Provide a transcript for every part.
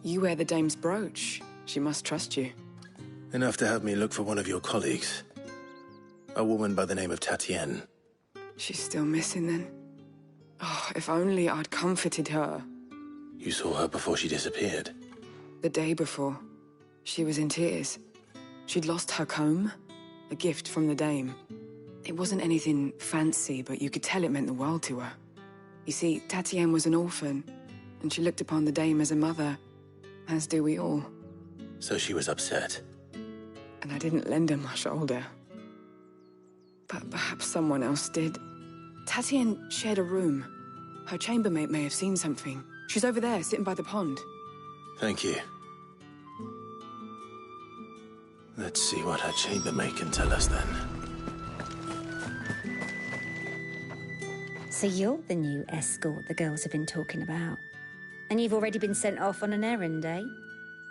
You wear the dame's brooch. She must trust you. Enough to have me look for one of your colleagues. A woman by the name of Tatienne. She's still missing then. Oh, if only I'd comforted her. You saw her before she disappeared? The day before. She was in tears. She'd lost her comb, a gift from the dame. It wasn't anything fancy, but you could tell it meant the world to her. You see, Tatienne was an orphan, and she looked upon the dame as a mother, as do we all. So she was upset. And I didn't lend her my shoulder. But perhaps someone else did. Tatienne shared a room. Her chambermaid may have seen something. She's over there, sitting by the pond. Thank you. Let's see what her chambermaid can tell us then. So you're the new escort the girls have been talking about. And you've already been sent off on an errand, eh?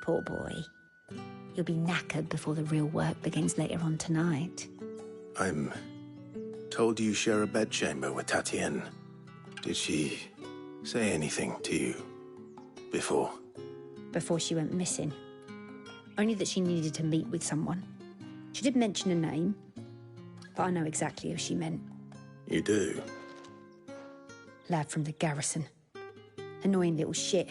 Poor boy. You'll be knackered before the real work begins later on tonight. I'm told you share a bedchamber with Tatienne. Did she say anything to you before? Before she went missing. Only that she needed to meet with someone. She did mention a name, but I know exactly who she meant. You do? Lad from the garrison. Annoying little shit.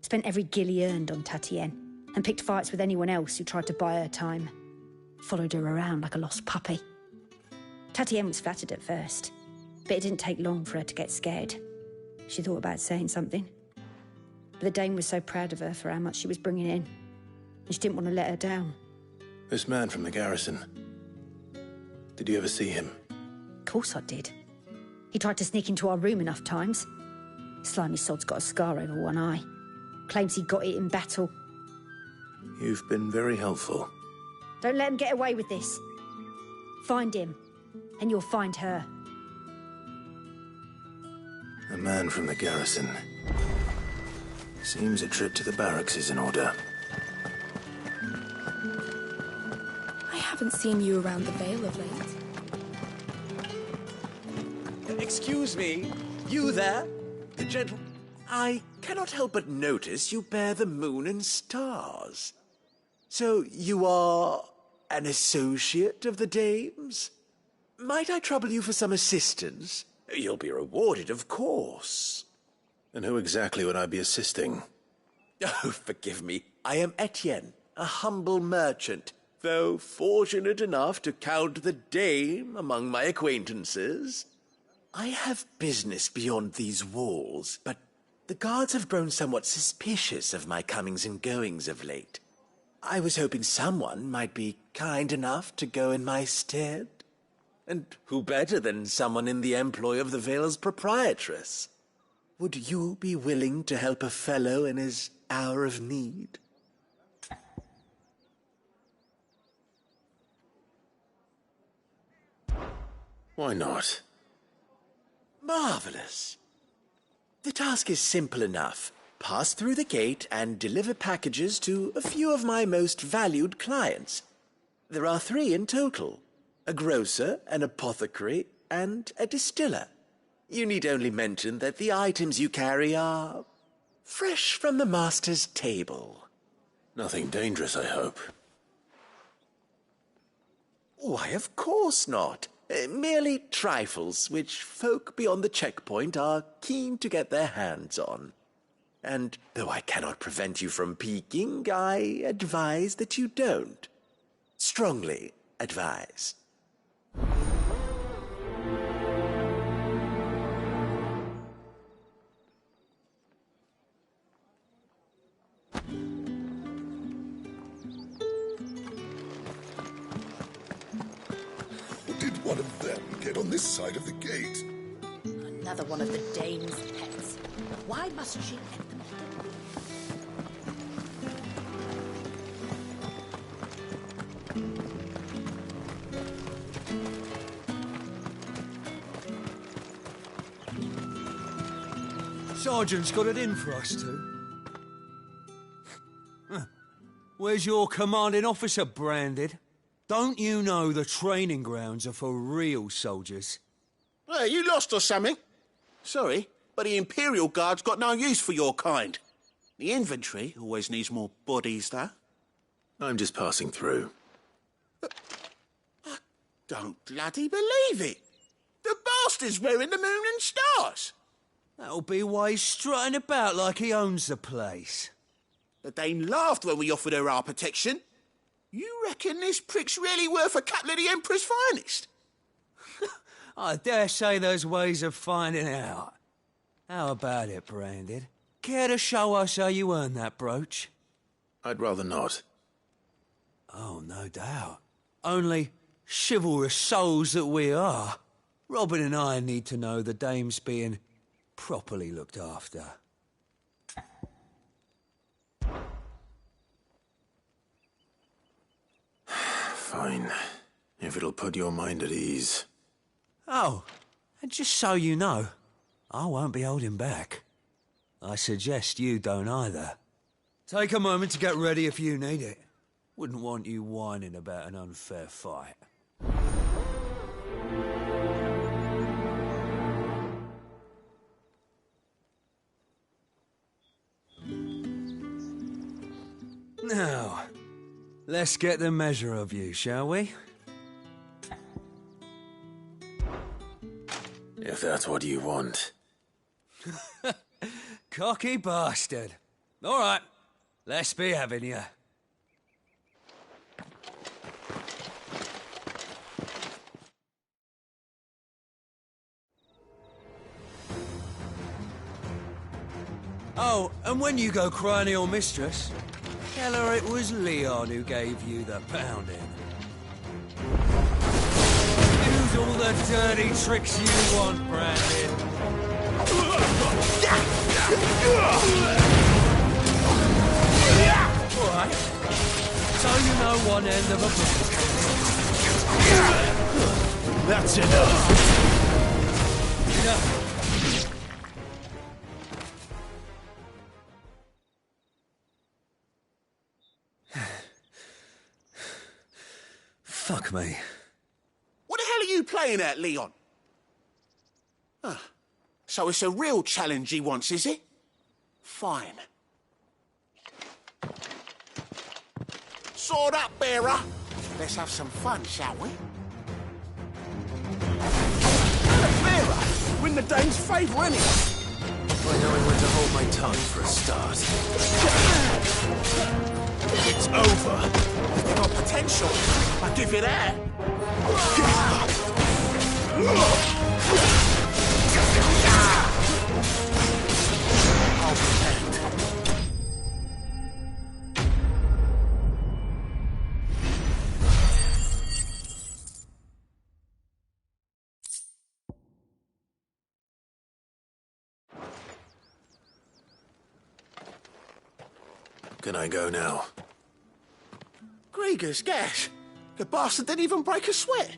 Spent every guil he earned on Tatienne, and picked fights with anyone else who tried to buy her time. Followed her around like a lost puppy. Tatienne was flattered at first, but it didn't take long for her to get scared. She thought about saying something. But the dame was so proud of her for how much she was bringing in, and she didn't want to let her down. This man from the garrison. Did you ever see him? Of course I did. He tried to sneak into our room enough times. Slimy sod's got a scar over one eye. Claims he got it in battle. You've been very helpful. Don't let him get away with this. Find him, and you'll find her. A man from the garrison. Seems a trip to the barracks is in order. I haven't seen you around the Vale of late. Excuse me, you there? I cannot help but notice you bear the moon and stars. So you are an associate of the dame's? Might I trouble you for some assistance? You'll be rewarded, of course. And who exactly would I be assisting? Oh, forgive me. I am Etienne, a humble merchant, though fortunate enough to count the dame among my acquaintances. I have business beyond these walls, but the guards have grown somewhat suspicious of my comings and goings of late. I was hoping someone might be kind enough to go in my stead. And who better than someone in the employ of the Vale's proprietress? Would you be willing to help a fellow in his hour of need? Why not? Marvelous. The task is simple enough. Pass through the gate and deliver packages to a few of my most valued clients. There are 3 in total. A grocer, an apothecary, and a distiller. You need only mention that the items you carry are fresh from the master's table. Nothing dangerous, I hope. Why, of course not. Merely trifles which folk beyond the checkpoint are keen to get their hands on. And though I cannot prevent you from peeking, I advise that you don't. Strongly advise. Did one of them get on this side of the gate? Another one of the dame's pets. Why must she let them off? Sergeant's got it in for us two. Where's your commanding officer branded? Don't you know the training grounds are for real soldiers? Hey, you lost or something? Sorry, but the Imperial Guard's got no use for your kind. The inventory always needs more bodies, though. I'm just passing through. I don't bloody believe it. The bastard's wearing the moon and stars. That'll be why he's strutting about like he owns the place. The Dane laughed when we offered her our protection. You reckon this prick's really worth a couple of the Emperor's finest? I dare say there's ways of finding out. How about it, Branded? Care to show us how you earned that brooch? I'd rather not. Oh, no doubt. Only chivalrous souls that we are, Robin and I need to know the dame's being properly looked after. Fine. If it'll put your mind at ease. Oh, and just so you know, I won't be holding back. I suggest you don't either. Take a moment to get ready if you need it. Wouldn't want you whining about an unfair fight. Now, let's get the measure of you, shall we? If that's what you want. Cocky bastard. All right, let's be having you. Oh, and when you go crying to your mistress, tell her it was Leon who gave you the pounding. Use all the dirty tricks you want, Brandon. All right. So you know one end of a book. That's enough. Enough. Fuck me. What the hell are you playing at, Leon? Ah, so it's a real challenge he wants, is it? Fine. Sword up, bearer. Let's have some fun, shall we? Bearer, win the Dane's favour anyway. By knowing when to hold my tongue for a start. It's over. You've got potential. I'll give you that. I'll pretend. Can I go now? Grieger's gas. The bastard didn't even break a sweat.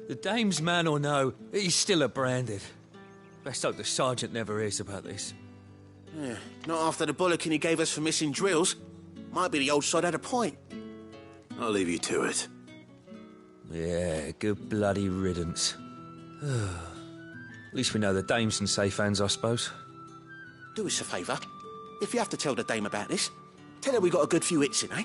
The dame's man or no, he's still a Branded. Best hope the sergeant never hears about this. Yeah, not after the bollocking he gave us for missing drills. Might be the old sod had a point. I'll leave you to it. Yeah, good bloody riddance. At least we know the dame's in safe hands, I suppose. Do us a favour. If you have to tell the dame about this, tell her we got a good few hits in, eh?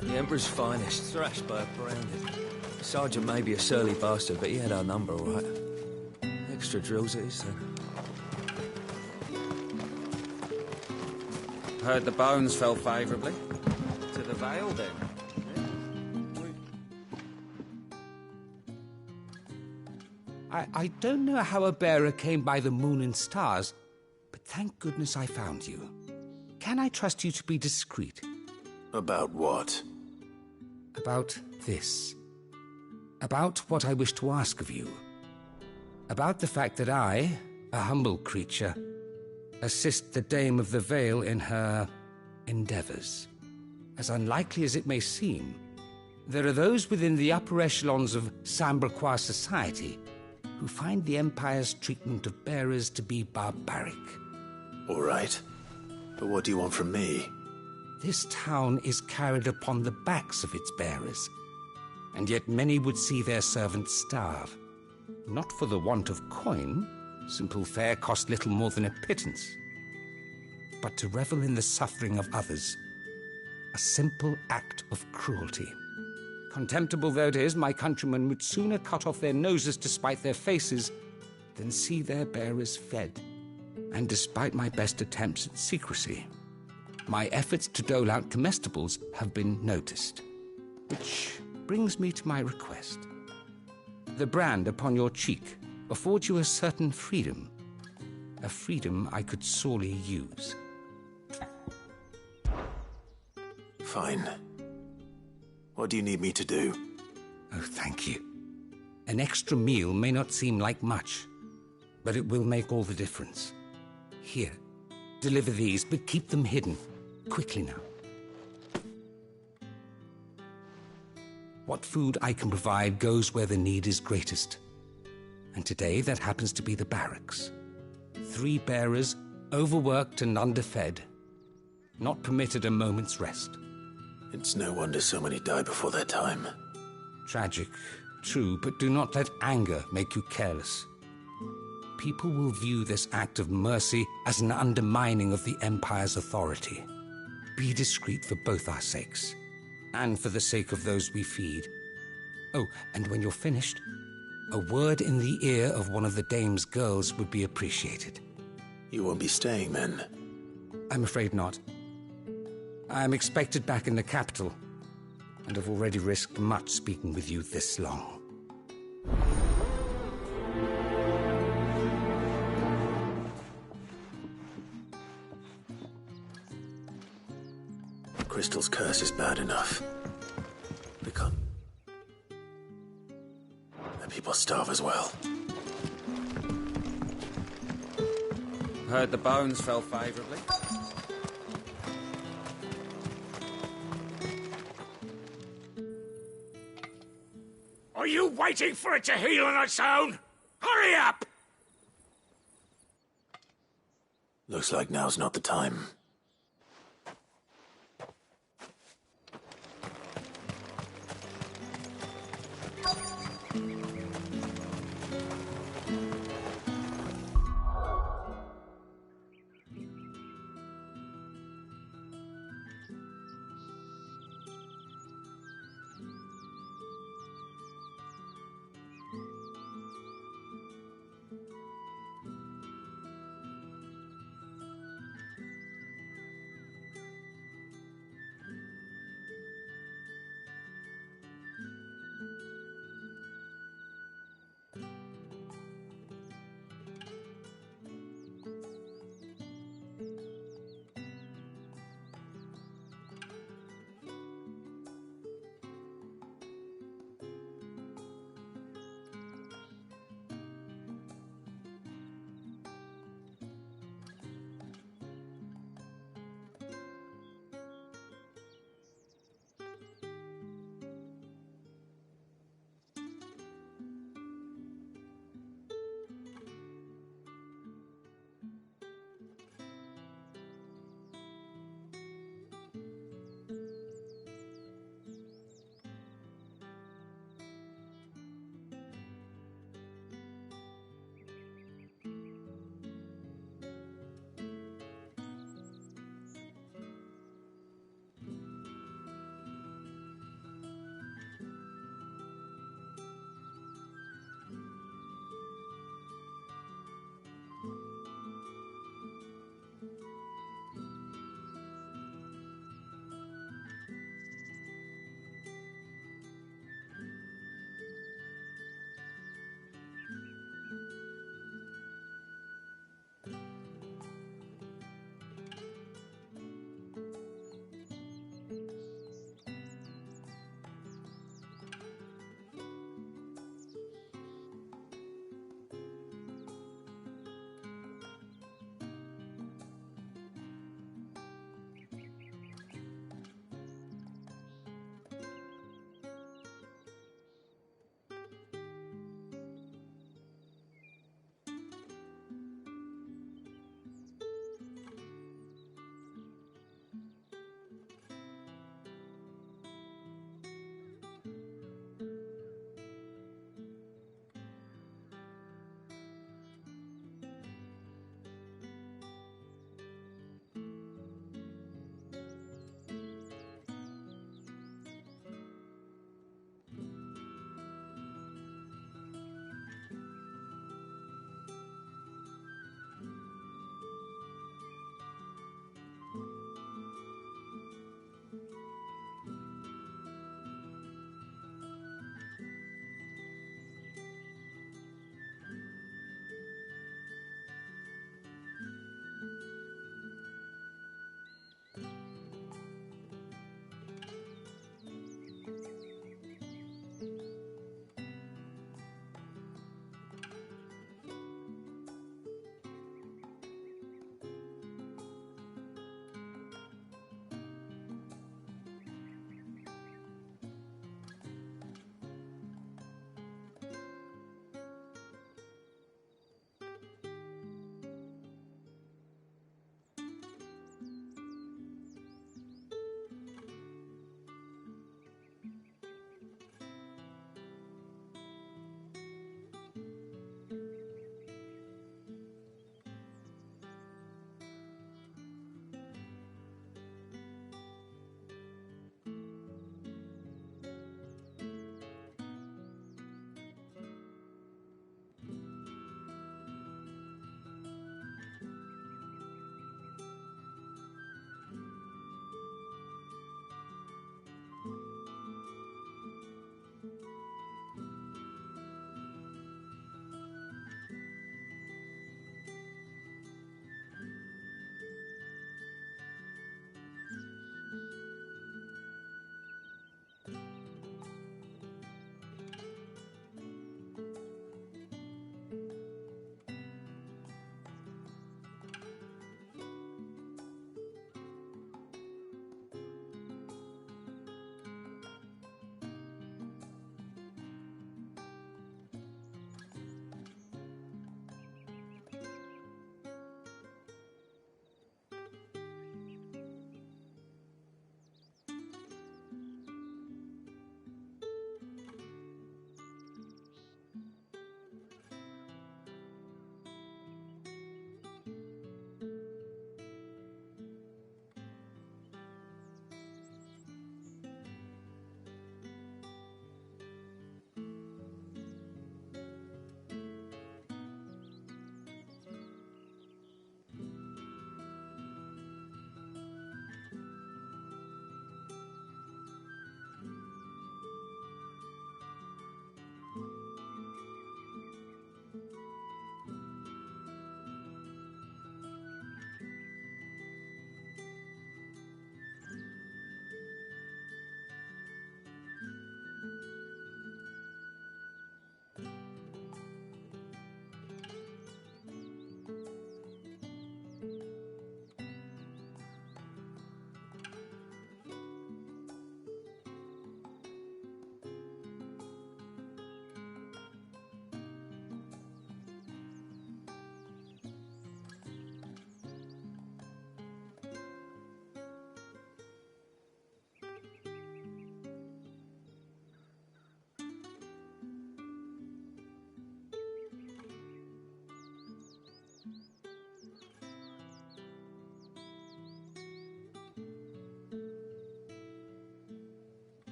The Emperor's finest, thrashed by a Branded. The sergeant may be a surly bastard, but he had our number, all right. Extra drills it is, then. Heard the bones fell favourably. To the Vale, then. I don't know how a bearer came by the moon and stars, but thank goodness I found you. Can I trust you to be discreet? About what? About this. About what I wish to ask of you. About the fact that I, a humble creature, assist the Dame of the Vale in her endeavours. As unlikely as it may seem, there are those within the upper echelons of Samberquois society who find the Empire's treatment of bearers to be barbaric. All right. But what do you want from me? This town is carried upon the backs of its bearers, and yet many would see their servants starve. Not for the want of coin, simple fare cost little more than a pittance, but to revel in the suffering of others, a simple act of cruelty. Contemptible though it is, my countrymen would sooner cut off their noses to spite their faces than see their bearers fed. And despite my best attempts at secrecy, my efforts to dole out comestibles have been noticed. Which brings me to my request. The brand upon your cheek affords you a certain freedom, a freedom I could sorely use. Fine. What do you need me to do? Oh, thank you. An extra meal may not seem like much, but it will make all the difference. Here, deliver these, but keep them hidden. Quickly now. What food I can provide goes where the need is greatest. And today that happens to be the barracks. 3 bearers, overworked and underfed, not permitted a moment's rest. It's no wonder so many die before their time. Tragic, true, but do not let anger make you careless. People will view this act of mercy as an undermining of the Empire's authority. Be discreet for both our sakes, and for the sake of those we feed. Oh, and when you're finished, a word in the ear of one of the dame's girls would be appreciated. You won't be staying then? I'm afraid not. I am expected back in the capital, and have already risked much speaking with you this long. Crystal's curse is bad enough. We can't let people starve as well. Heard the bones fell favourably. Are you waiting for it to heal on its own? Hurry up! Looks like now's not the time.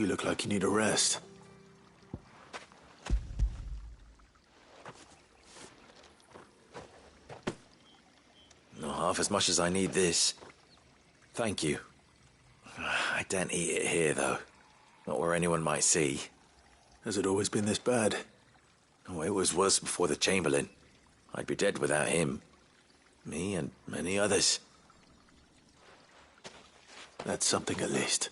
You look like you need a rest. Not half as much as I need this. Thank you. I daren't eat it here, though. Not where anyone might see. Has it always been this bad? Oh, it was worse before the Chamberlain. I'd be dead without him. Me and many others. That's something at least.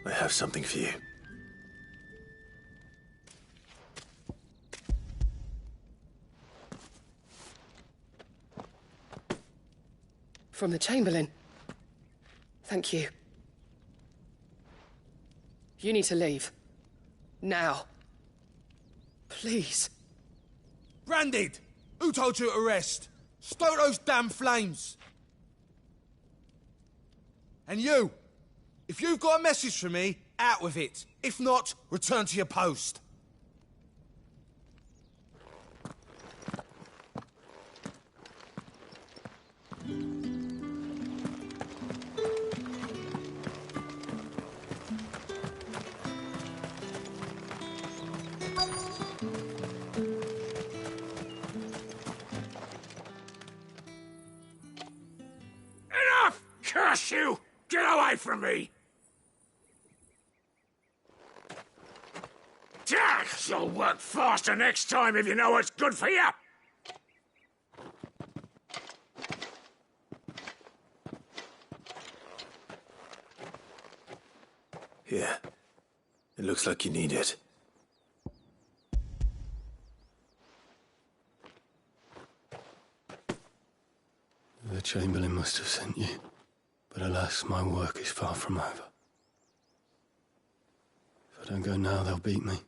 I have something for you. From the Chamberlain. Thank you. You need to leave. Now. Please. Branded! Who told you to rest? Stoke those damn flames! And you! If you've got a message for me, out with it. If not, return to your post. Enough! Curse you! Get away from me! You'll work faster next time if you know what's good for you! Here. It looks like you need it. The Chamberlain must have sent you. But alas, my work is far from over. If I don't go now, they'll beat me.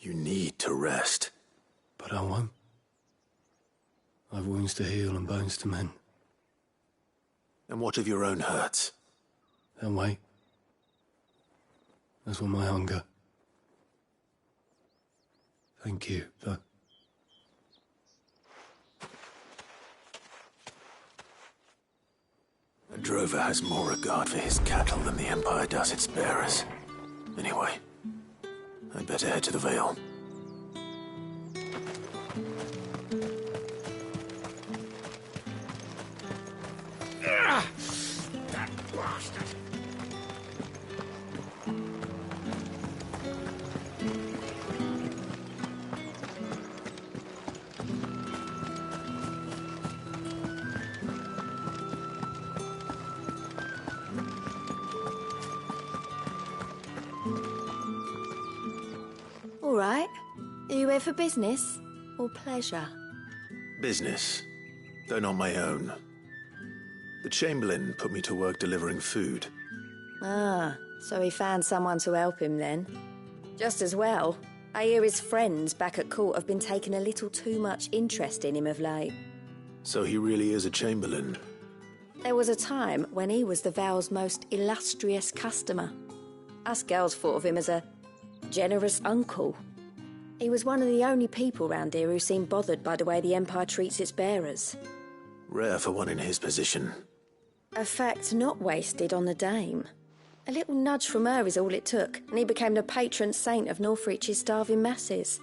You need to rest. But I won't. I've wounds to heal and bones to mend. And what of your own hurts? They'll wait. As will my hunger. Thank you, though. A drover has more regard for his cattle than the Empire does its bearers. Anyway, I'd better head to the Vale. That bastard! All right. Are you here for business or pleasure? Business, though not my own. The Chamberlain put me to work delivering food. Ah, so he found someone to help him then. Just as well. I hear his friends back at court have been taking a little too much interest in him of late. So he really is a Chamberlain. There was a time when he was the Vale's most illustrious customer. Us girls thought of him as a generous uncle. He was one of the only people round here who seemed bothered by the way the Empire treats its bearers. Rare for one in his position. A fact not wasted on the dame. A little nudge from her is all it took, and he became the patron saint of Northreach's starving masses.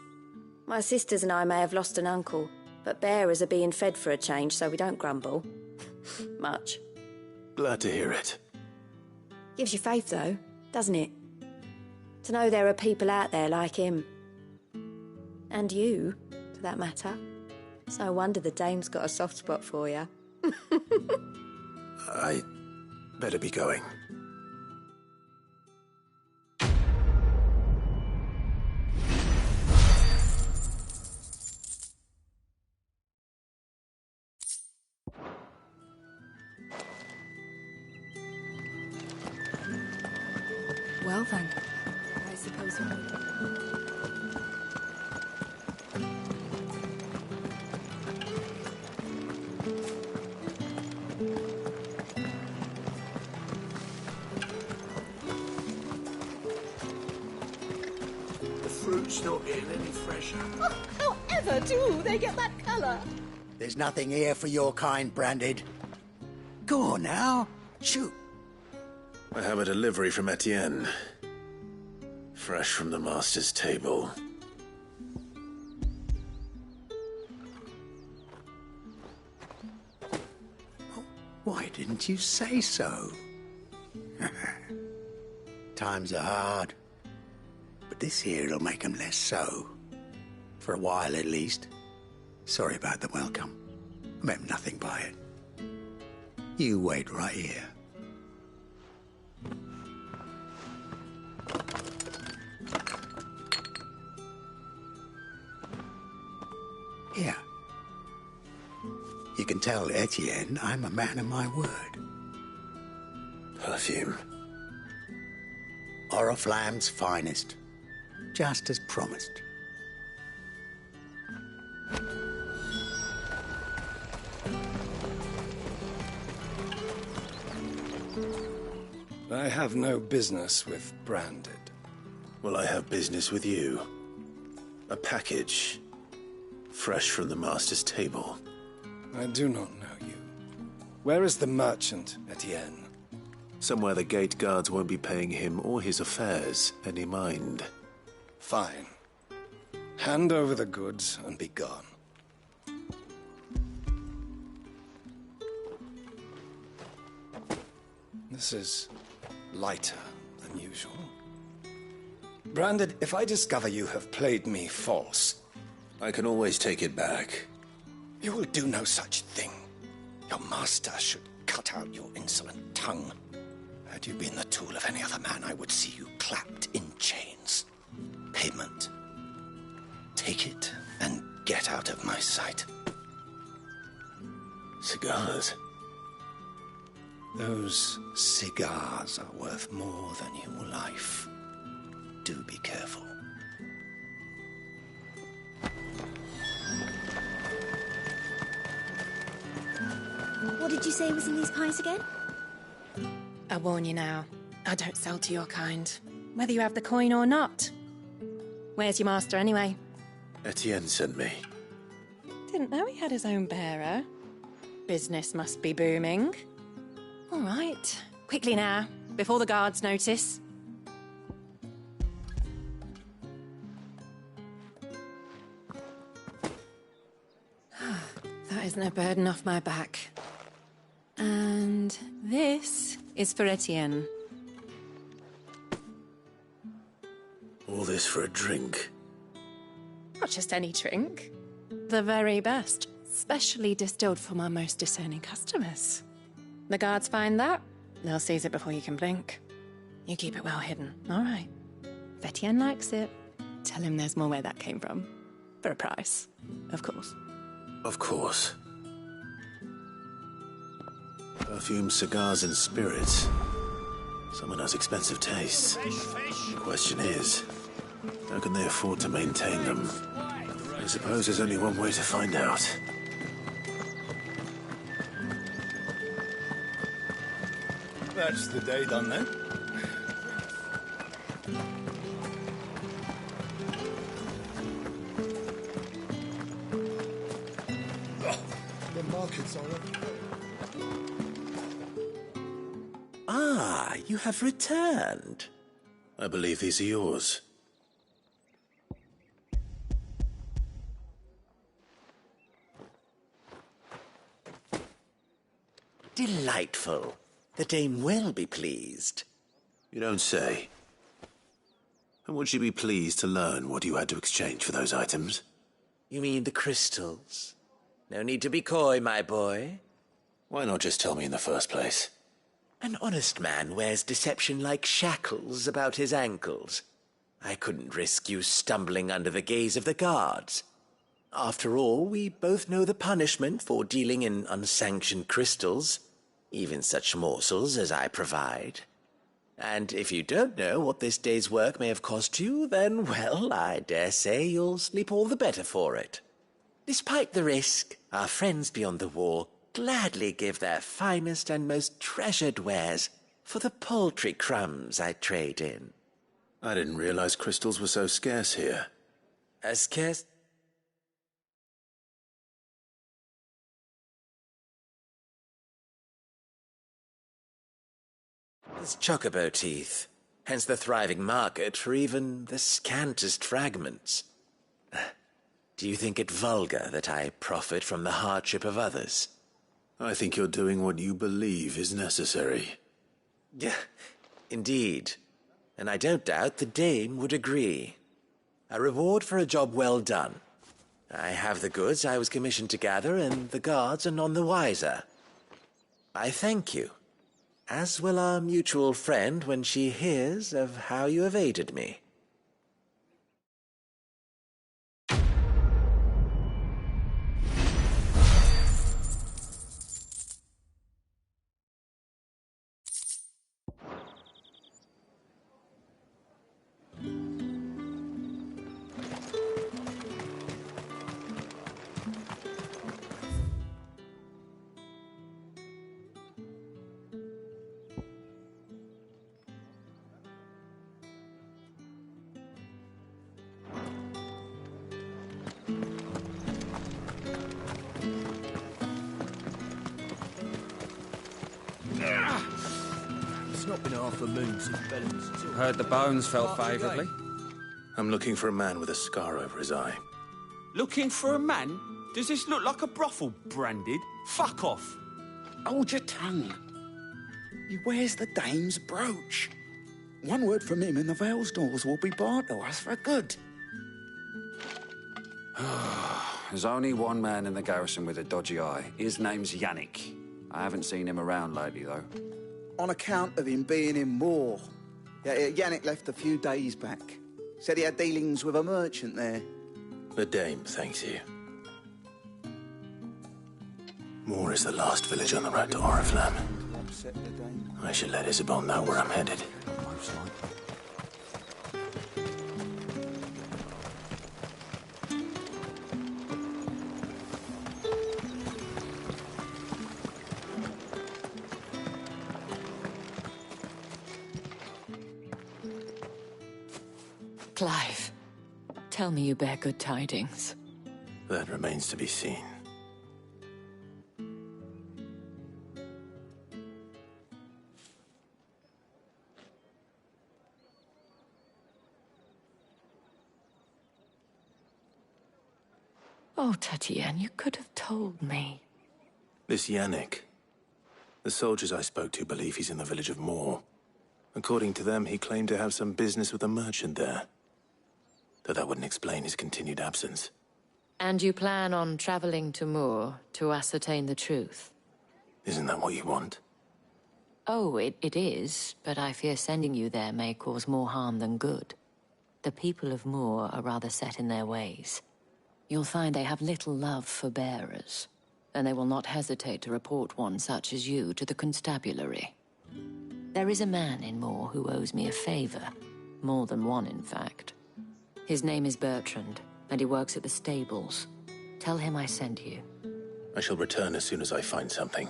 My sisters and I may have lost an uncle, but bearers are being fed for a change, so we don't grumble. Much. Glad to hear it. Gives you faith, though, doesn't it? To know there are people out there like him. And you, for that matter. It's no wonder the dame's got a soft spot for you. I better be going. Well then, I suppose we would. The fruit's not getting any fresher. Oh, however do they get that colour? There's nothing here for your kind, Branded. Go on now. Shoot. I have a delivery from Etienne. Fresh from the master's table. Why didn't you say so? Times are hard. But this here'll make 'em less so. For a while, at least. Sorry about the welcome. I meant nothing by it. You wait right here. Here. You can tell Etienne I'm a man of my word. Perfume. Oriflamme's finest. Just as promised. I have no business with Branded. Well, I have business with you. A package. Fresh from the master's table. I do not know you. Where is the merchant, Etienne? Somewhere the gate guards won't be paying him or his affairs any mind. Fine. Hand over the goods and be gone. This is lighter than usual. Branded, if I discover you have played me false... I can always take it back. You will do no such thing. Your master should cut out your insolent tongue. Had you been the tool of any other man, I would see you clapped in chains. Payment. Take it and get out of my sight. Cigars? Those cigars are worth more than your life. Do be careful. What did you say was in these pies again? I warn you now, I don't sell to your kind, whether you have the coin or not. Where's your master, anyway? Etienne sent me. Didn't know he had his own bearer. Business must be booming. All right, quickly now, before the guards notice. That isn't a burden off my back. And this is for Etienne. All this for a drink? Not just any drink. The very best, specially distilled for my most discerning customers. The guards find that, they'll seize it before you can blink. You keep it well hidden, all right? If Etienne likes it, tell him there's more where that came from. For a price, of course. Of course. Perfume, cigars, and spirits. Someone has expensive tastes. The question is, how can they afford to maintain them? I suppose there's only one way to find out. That's the day done then. The market's all up. Ah, you have returned. I believe these are yours. Delightful. The dame will be pleased. You don't say. And would she be pleased to learn what you had to exchange for those items? You mean the crystals? No need to be coy, my boy. Why not just tell me in the first place? An honest man wears deception like shackles about his ankles. I couldn't risk you stumbling under the gaze of the guards. After all, we both know the punishment for dealing in unsanctioned crystals, even such morsels as I provide. And if you don't know what this day's work may have cost you, then, well, I dare say you'll sleep all the better for it. Despite the risk, our friends beyond the wall gladly give their finest and most treasured wares for the paltry crumbs I trade in. I didn't realize crystals were so scarce here. As scarce? It's chocobo teeth, hence the thriving market for even the scantest fragments. Do you think it vulgar that I profit from the hardship of others? I think you're doing what you believe is necessary. Yeah, indeed. And I don't doubt the dame would agree. A reward for a job well done. I have the goods I was commissioned to gather, and the guards are none the wiser. I thank you, as will our mutual friend when she hears of how you have aided me. It's not been half a moon since Belling's. Heard the bones fell favourably. I'm looking for a man with a scar over his eye. Looking for a man? Does this look like a brothel, Branded? Fuck off. Hold your tongue. He wears the dame's brooch. One word from him and the Vale's doors will be barred to us for good. There's only one man in the garrison with a dodgy eye. His name's Yannick. I haven't seen him around lately, though. On account of him being in Moor. Yeah, Yannick left a few days back. Said he had dealings with a merchant there. The dame thanks you. Moor is the last village on the road to Oriflamme. I should let Isabel know where I'm headed. Clive, tell me you bear good tidings. That remains to be seen. Oh, Tatienne, you could have told me. This Yannick. The soldiers I spoke to believe he's in the village of Moor. According to them, he claimed to have some business with a merchant there. Though that wouldn't explain his continued absence. And you plan on traveling to Moor to ascertain the truth? Isn't that what you want? Oh, it is, but I fear sending you there may cause more harm than good. The people of Moor are rather set in their ways. You'll find they have little love for bearers, and they will not hesitate to report one such as you to the constabulary. There is a man in Moor who owes me a favor. More than one, in fact. His name is Bertrand, and he works at the stables. Tell him I sent you. I shall return as soon as I find something.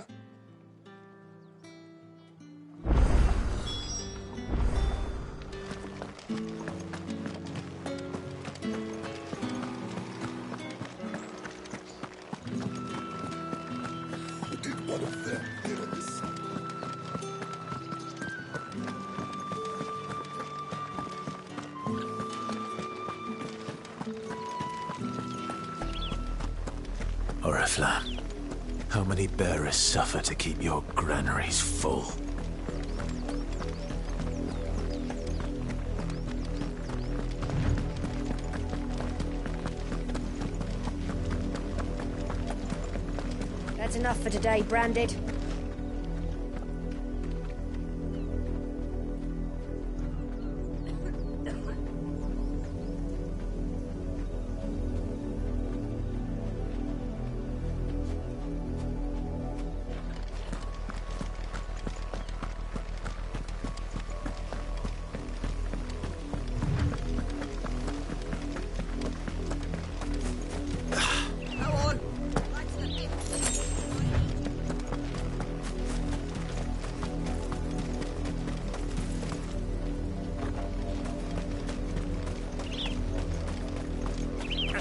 Oriflamme, how many bearers suffer to keep your granaries full? That's enough for today, Branded.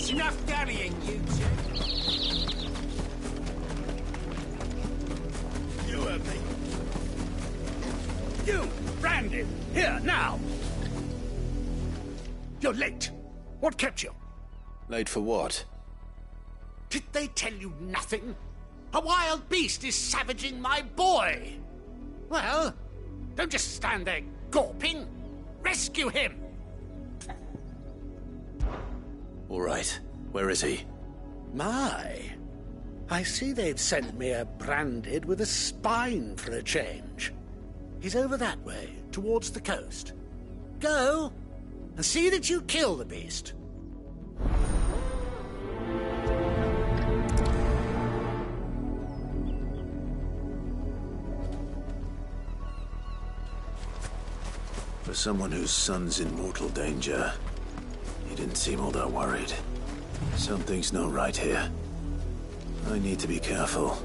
Enough carrying, you two. You heard me. You, Brandon, here, now. You're late. What kept you? Late for what? Did they tell you nothing? A wild beast is savaging my boy. Well, don't just stand there gawping. Rescue him. All right. Where is he? My. I see they've sent me a branded with a spine for a change. He's over that way, towards the coast. Go, and see that you kill the beast. For someone whose son's in mortal danger, he didn't seem all that worried. Something's not right here. I need to be careful.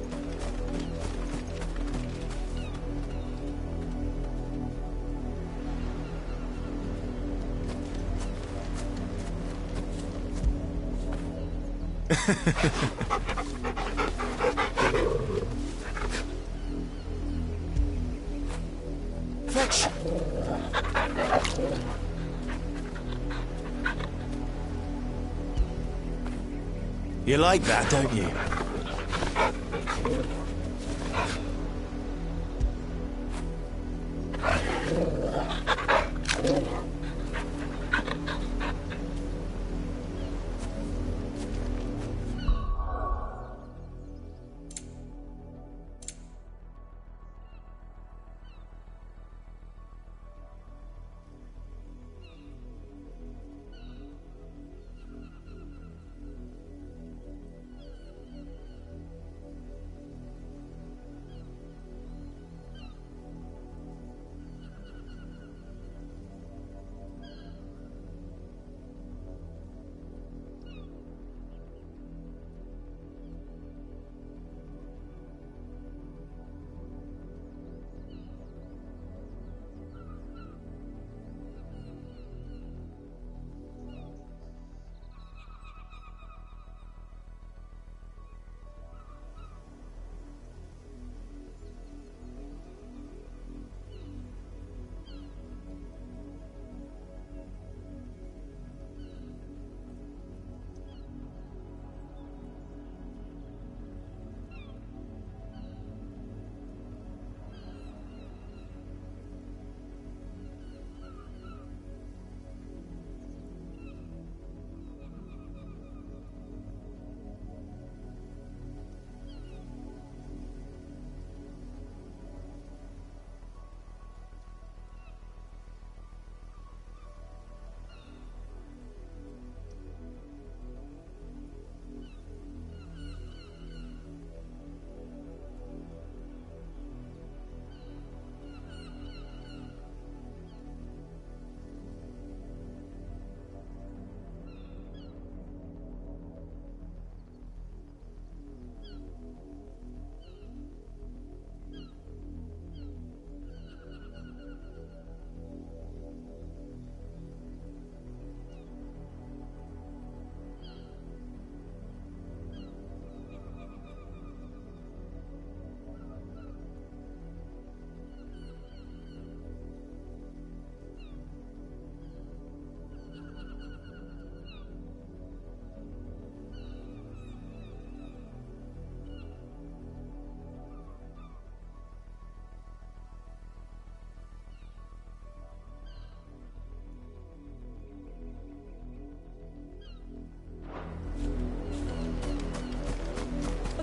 Fetch! You like that, don't you?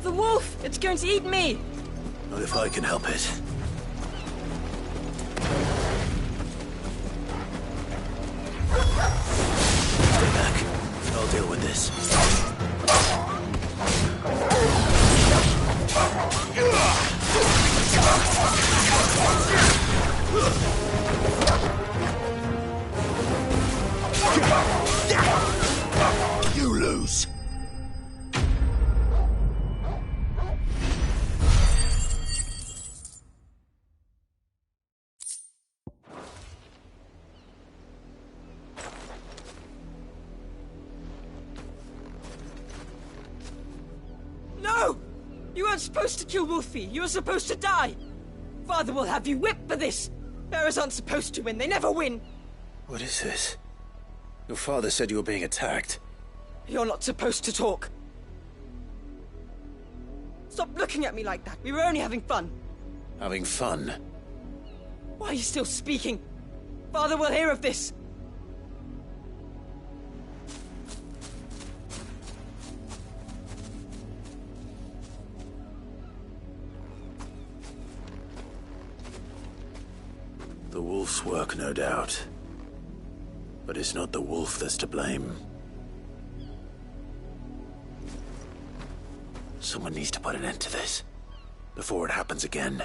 The wolf! It's going to eat me! Not if I can help it. Stay back. I'll deal with this. You lose. weren't supposed to kill Wolfie. You were supposed to die. Father will have you whipped for this. Bearers aren't supposed to win. They never win. What is this? Your father said you were being attacked. You're not supposed to talk. Stop looking at me like that. We were only having fun. Having fun? Why are you still speaking? Father will hear of this. The wolf's work, no doubt. But it's not the wolf that's to blame. Someone needs to put an end to this, before it happens again.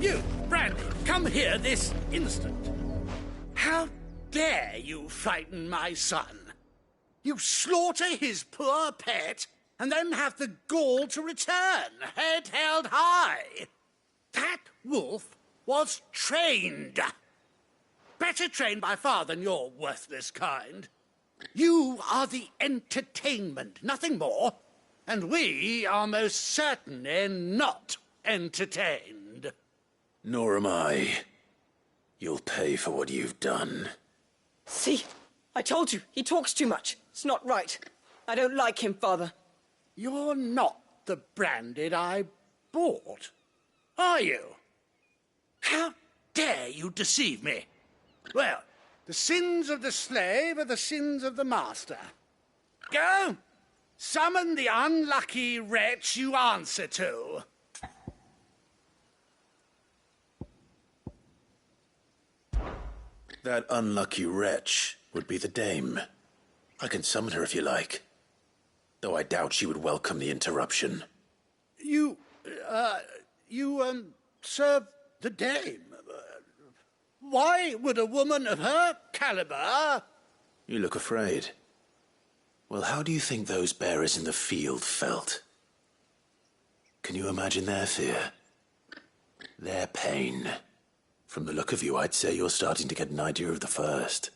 You, Brandy, come here this instant. How dare you frighten my son? You slaughter his poor pet, and then have the gall to return, head held high. That wolf was trained. Better trained by far than your worthless kind. You are the entertainment, nothing more. And we are most certainly not entertained. Nor am I. You'll pay for what you've done. See? I told you, he talks too much. It's not right. I don't like him, Father. You're not the Branded I bought, are you? How dare you deceive me? Well, the sins of the slave are the sins of the master. Go! Summon the unlucky wretch you answer to. That unlucky wretch would be the dame. I can summon her if you like. Though I doubt she would welcome the interruption. You serve the dame. Why would a woman of her caliber... You look afraid. Well, how do you think those bearers in the field felt? Can you imagine their fear? Their pain? From the look of you, I'd say you're starting to get an idea of the first.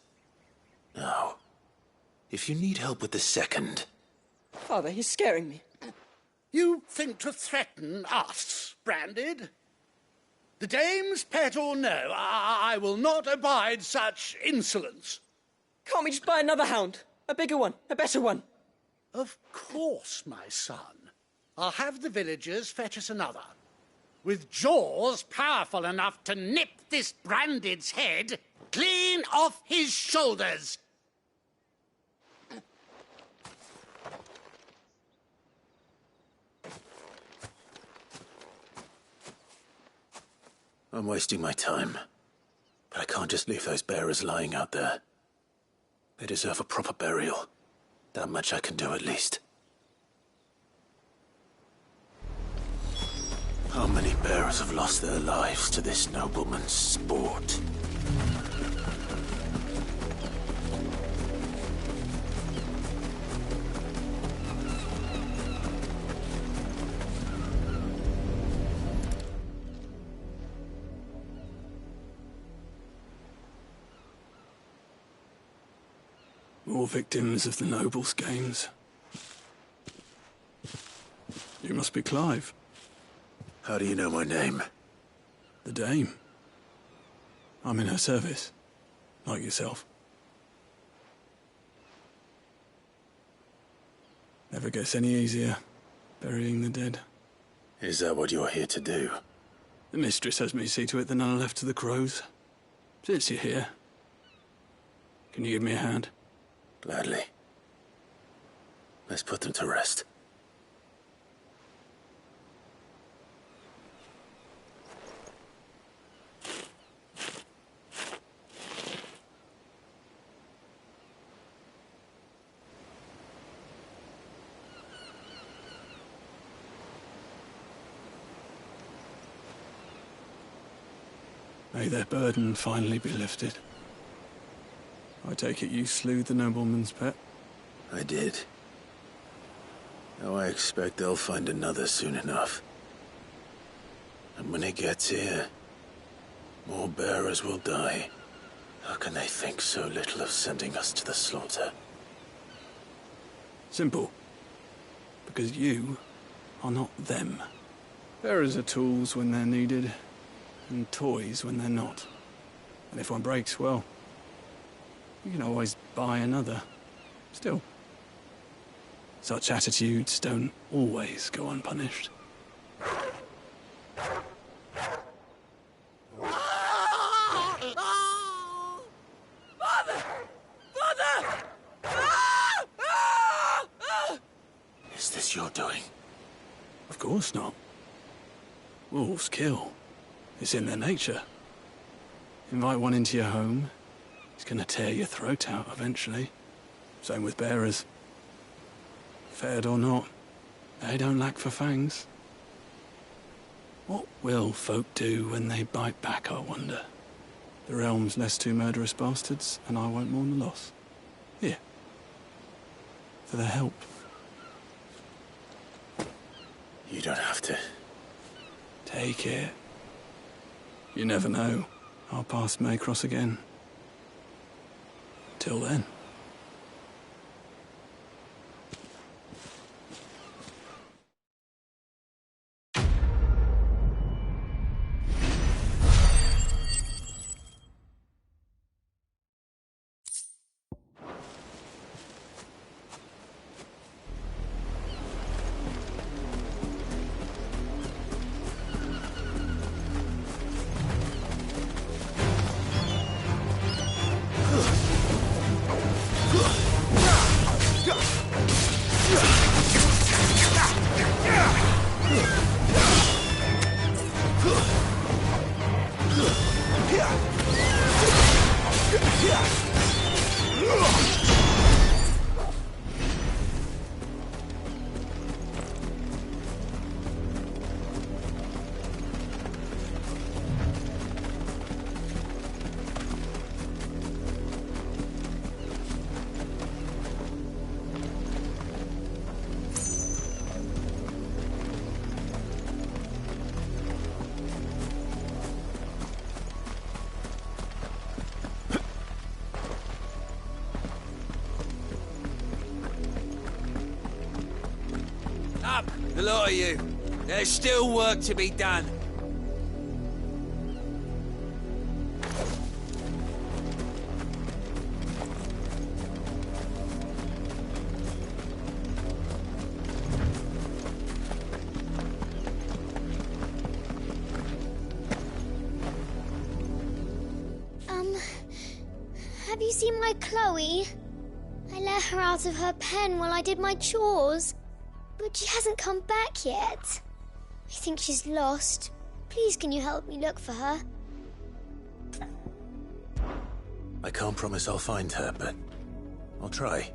Now, if you need help with the second... Father, he's scaring me. You think to threaten us, Branded? The dame's pet or no, I will not abide such insolence. Can't we just buy another hound? A bigger one, a better one. Of course, my son. I'll have the villagers fetch us another. With jaws powerful enough to nip this Branded's head clean off his shoulders. I'm wasting my time. But I can't just leave those bearers lying out there. They deserve a proper burial. That much I can do at least. How many bearers have lost their lives to this nobleman's sport? More victims of the nobles' games. You must be Clive. How do you know my name? The Dame. I'm in her service, like yourself. Never gets any easier, burying the dead. Is that what you're here to do? The mistress has me see to it that none are left to the crows. Since you're here, can you give me a hand? Gladly. Let's put them to rest. May their burden finally be lifted. I take it you slew the nobleman's pet? I did. Now I expect they'll find another soon enough. And when it gets here, more bearers will die. How can they think so little of sending us to the slaughter? Simple. Because you are not them. Bearers are tools when they're needed, and toys when they're not. And if one breaks, well, you can always buy another. Still, such attitudes don't always go unpunished. Is this your doing? Of course not. Wolves kill. It's in their nature. Invite one into your home, he's gonna tear your throat out eventually. Same with bearers. Fed or not, they don't lack for fangs. What will folk do when they bite back, I wonder? The realm's less two murderous bastards, and I won't mourn the loss. Here. For their help. You don't have to. Take it. You never know. Our paths may cross again. Till then. The lot of you. There's still work to be done. Have you seen my Chloe? I let her out of her pen while I did my chores. But she hasn't come back yet. I think she's lost. Please, can you help me look for her? I can't promise I'll find her, but I'll try.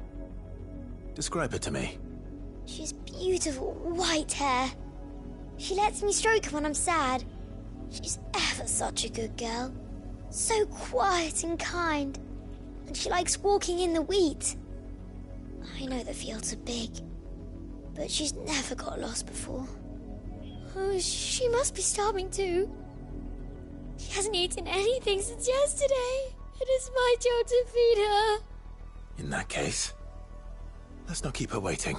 Describe her to me. She's beautiful white hair. She lets me stroke her when I'm sad. She's ever such a good girl. So quiet and kind. And she likes walking in the wheat. I know the fields are big, but she's never got lost before. Oh, she must be starving too. She hasn't eaten anything since yesterday. It is my job to feed her. In that case, let's not keep her waiting.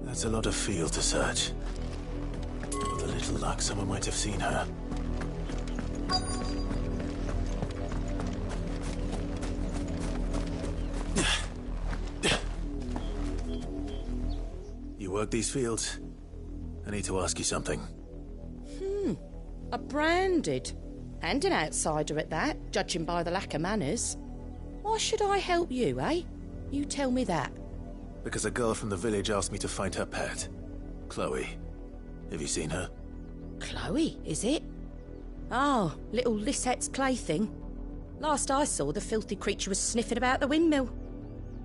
That's a lot of field to search. With a little luck, someone might have seen her. You work these fields? I need to ask you something. A branded. And an outsider at that, judging by the lack of manners. Why should I help you, eh? You tell me that. Because a girl from the village asked me to find her pet. Chloe. Have you seen her? Chloe, is it? Oh, little Lisette's plaything. Last I saw, the filthy creature was sniffing about the windmill.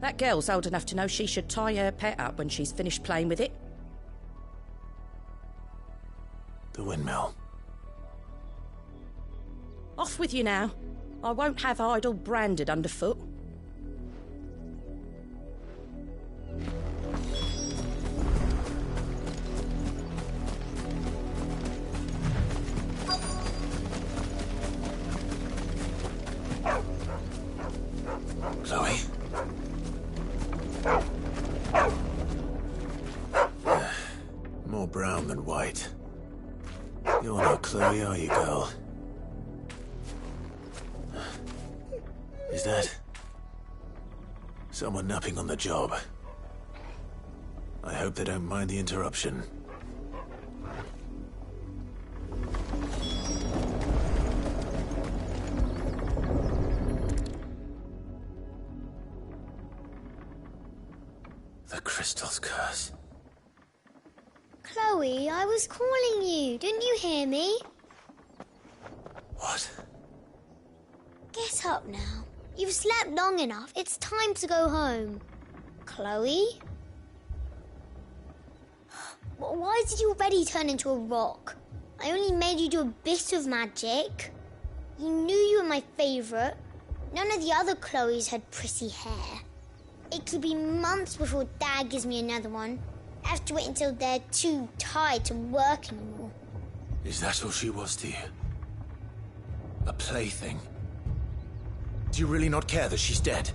That girl's old enough to know she should tie her pet up when she's finished playing with it. The windmill. Off with you now. I won't have idle branded underfoot. Chloe? More brown than white. You're not Chloe, are you, girl? Is that someone napping on the job? I hope they don't mind the interruption. The crystal's curse. Chloe, I was calling you. Didn't you hear me? What? Get up now. You've slept long enough. It's time to go home. Chloe? Why did you already turn into a rock? I only made you do a bit of magic. You knew you were my favourite. None of the other Chloes had pretty hair. It could be months before Dad gives me another one. I have to wait until they're too tired to work anymore. Is that all she was to you? A plaything? Do you really not care that she's dead?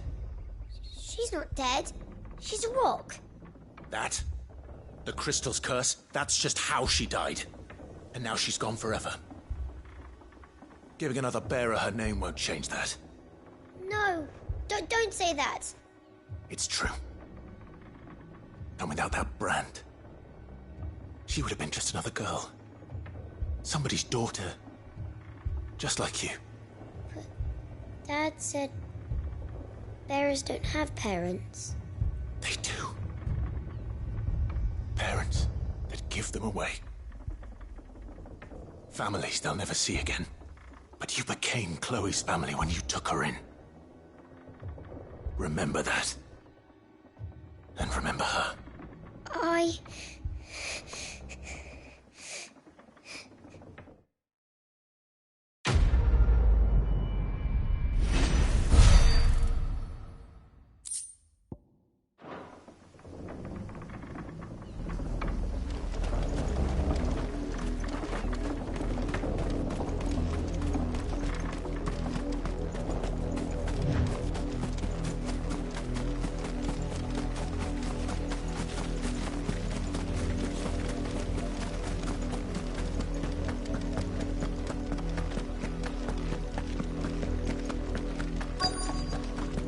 She's not dead. She's a rock. That? The crystal's curse? That's just how she died. And now she's gone forever. Giving another bearer her name won't change that. No, don't say that. It's true. And without that brand, she would have been just another girl. Somebody's daughter. Just like you. But Dad said bearers don't have parents. They do. Parents that give them away. Families they'll never see again. But you became Chloe's family when you took her in. Remember that. And remember her.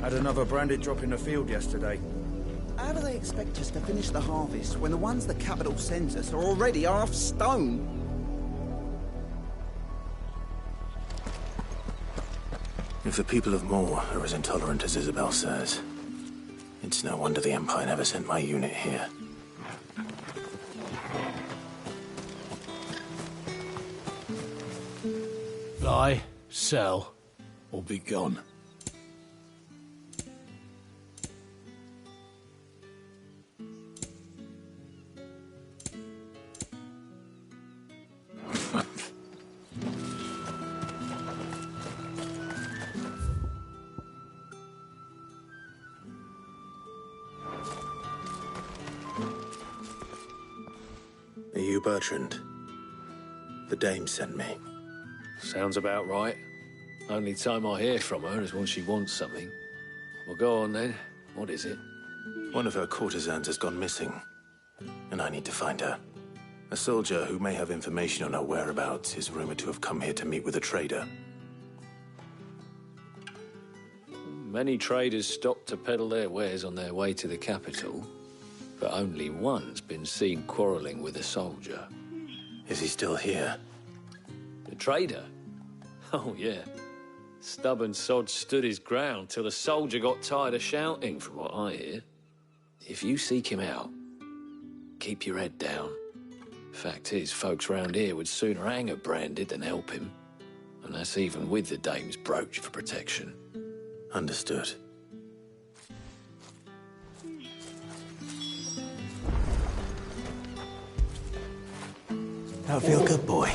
Had another branded drop in the field yesterday. How do they expect us to finish the harvest when the ones the capital sends us are already half stone? If the people of Moor are as intolerant as Isabel says, it's no wonder the Empire never sent my unit here. Buy, sell, or be gone. Are you Bertrand? The dame sent me. Sounds about right. Only time I hear from her is when she wants something. Well, go on then. What is it? One of her courtesans has gone missing, and I need to find her. A soldier who may have information on her whereabouts is rumored to have come here to meet with a trader. Many traders stop to peddle their wares on their way to the capital, but only one's been seen quarrelling with a soldier. Is he still here? The trader? Oh, yeah. Stubborn sod stood his ground till the soldier got tired of shouting, from what I hear. If you seek him out, keep your head down. Fact is, folks round here would sooner hang a branded than help him. And that's even with the dame's brooch for protection. Understood. That'll feel good, boy.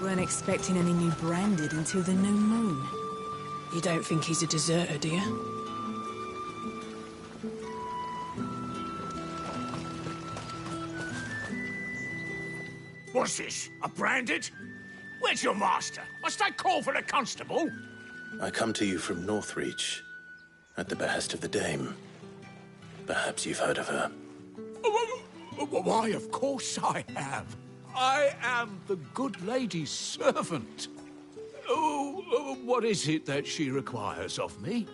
Weren't expecting any new branded until the new moon. You don't think he's a deserter, do you? What's this? A branded? Where's your master? Must I call for the constable? I come to you from Northreach, at the behest of the Dame. Perhaps you've heard of her. Why, of course I have. I am the good lady's servant. What is it that she requires of me?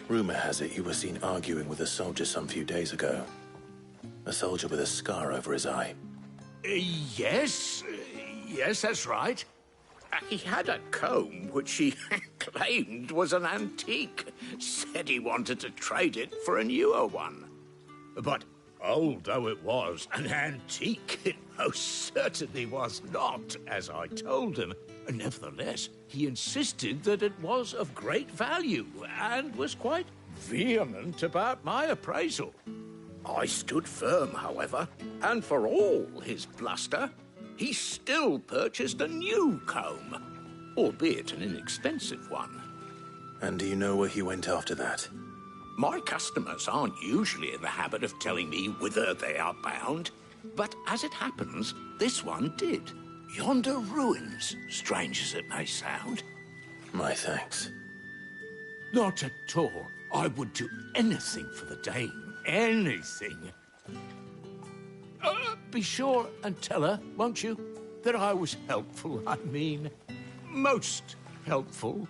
Rumor has it you were seen arguing with a soldier some few days ago. A soldier with a scar over his eye. Yes, that's right. He had a comb which he claimed was an antique. Said he wanted to trade it for a newer one. But old though it was, an antique it most certainly was not, as I told him. Nevertheless, he insisted that it was of great value and was quite vehement about my appraisal. I stood firm, however, and for all his bluster, he still purchased a new comb, albeit an inexpensive one. And do you know where he went after that? My customers aren't usually in the habit of telling me whither they are bound, but as it happens, this one did. Yonder ruins, strange as it may sound. My thanks. Not at all. I would do anything for the Dame. Anything. Be sure and tell her, won't you, that I was helpful. I mean, most helpful.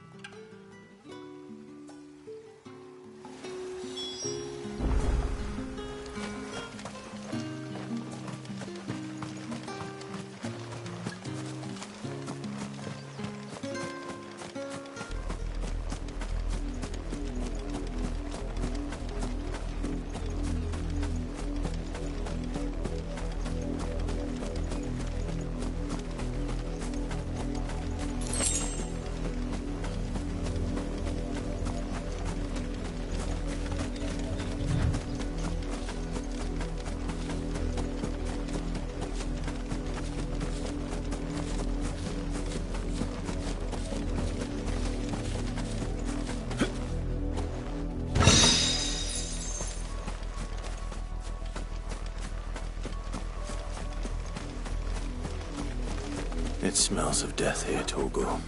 It smells of death here, Torgal.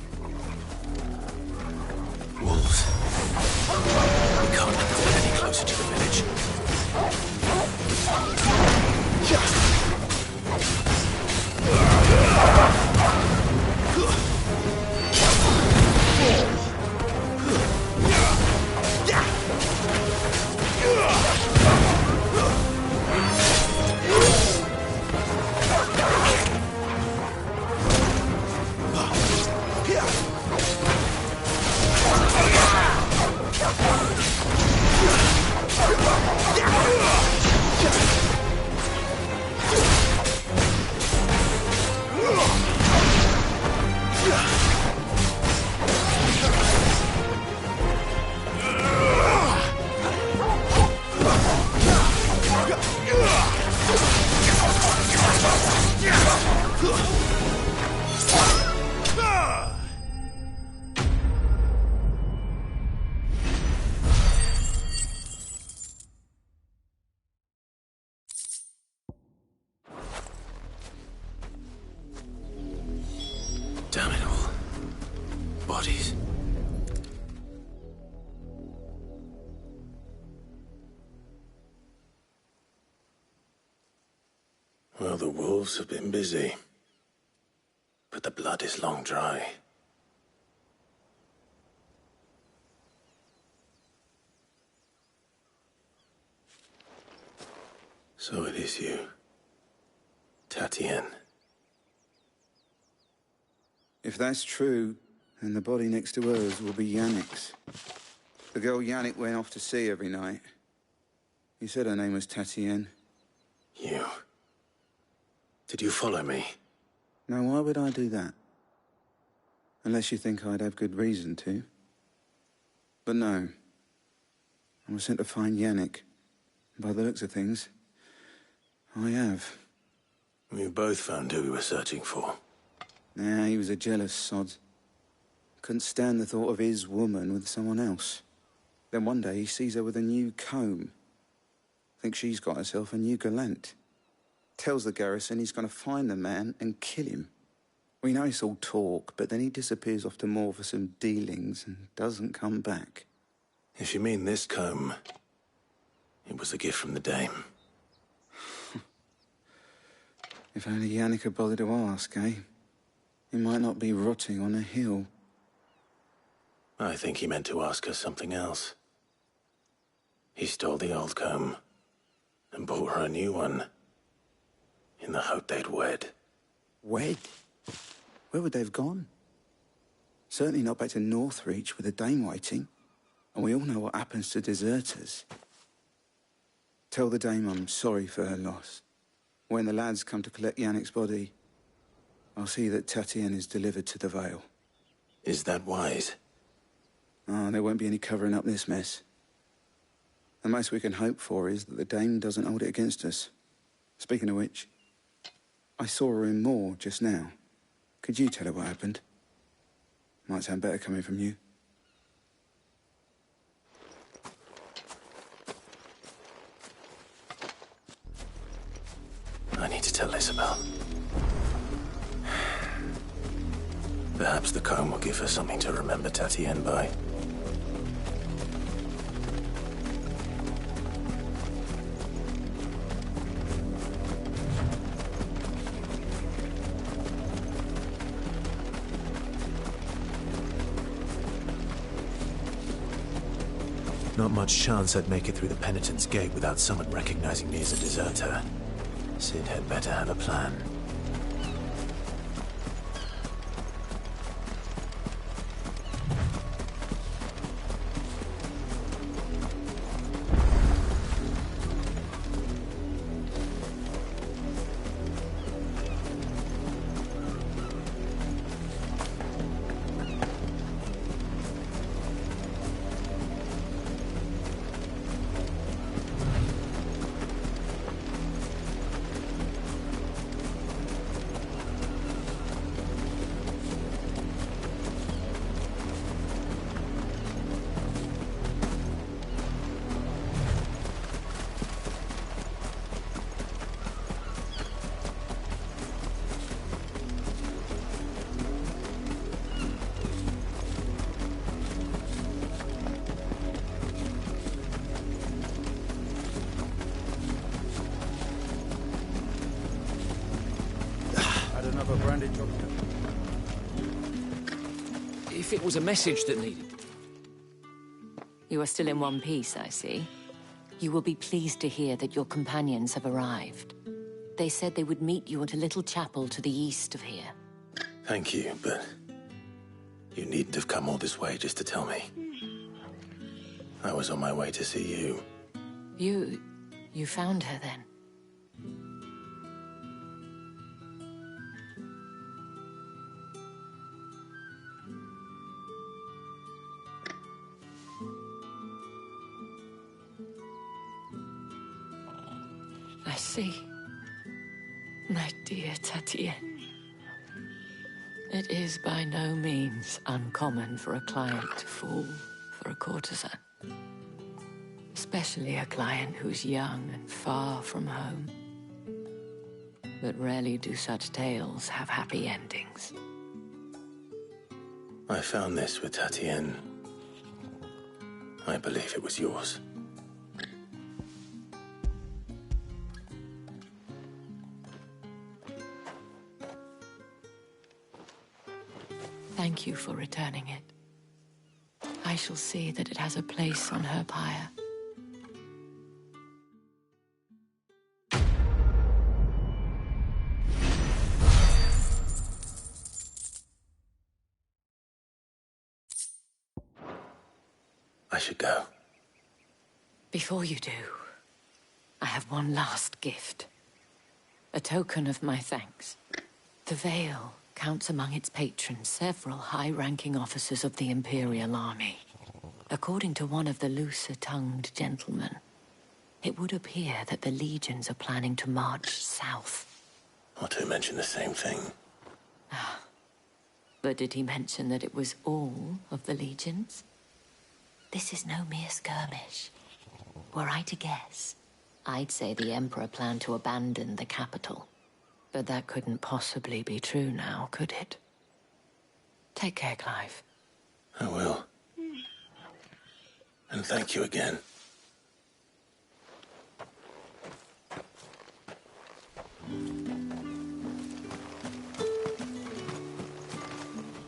Wolves. We can't let them get any closer to the village. Damn it all. Bodies. Well, the wolves have been busy. But the blood is long dry. So it is you, Tatienne. If that's true, then the body next to hers will be Yannick's. The girl Yannick went off to see every night. He said her name was Tatienne. You? Did you follow me? Now, why would I do that? Unless you think I'd have good reason to. But no, I was sent to find Yannick. By the looks of things, I have. We both found who we were searching for. Nah, he was a jealous sod. Couldn't stand the thought of his woman with someone else. Then one day he sees her with a new comb. Thinks she's got herself a new gallant. Tells the garrison he's going to find the man and kill him. We know it's all talk, but then he disappears off to Moor for some dealings and doesn't come back. If you mean this comb, it was a gift from the dame. If only Yannick had bothered to ask, eh? He might not be rotting on a hill. I think he meant to ask her something else. He stole the old comb and bought her a new one in the hope they'd wed. Wed? Where would they have gone? Certainly not back to Northreach with a dame waiting. And we all know what happens to deserters. Tell the dame I'm sorry for her loss. When the lads come to collect Yannick's body, I'll see that Tatienne is delivered to the Vale. Is that wise? Oh, there won't be any covering up this mess. The most we can hope for is that the dame doesn't hold it against us. Speaking of which, I saw her in Moor just now. Could you tell her what happened? Might sound better coming from you. I need to tell Isabel. Perhaps the comb will give her something to remember Tatienne by. Not much chance I'd make it through the Penitent's Gate without someone recognizing me as a deserter. Sid had better have a plan. If it was a message that needed... You are still in one piece, I see. You will be pleased to hear that your companions have arrived. They said they would meet you at a little chapel to the east of here. Thank you, but you needn't have come all this way just to tell me. I was on my way to see you. You found her then? I see. My dear Tatienne. It is by no means uncommon for a client to fall for a courtesan. Especially a client who's young and far from home. But rarely do such tales have happy endings. I found this with Tatienne. I believe it was yours. Thank you for returning it. I shall see that it has a place on her pyre. I should go. Before you do, I have one last gift. A token of my thanks. The Vale counts among its patrons several high-ranking officers of the Imperial Army. According to one of the looser-tongued gentlemen, it would appear that the legions are planning to march south. Or to mention the same thing. But did he mention that it was all of the legions? This is no mere skirmish. Were I to guess, I'd say the Emperor planned to abandon the capital. But that couldn't possibly be true now, could it? Take care, Clive. I will. And thank you again.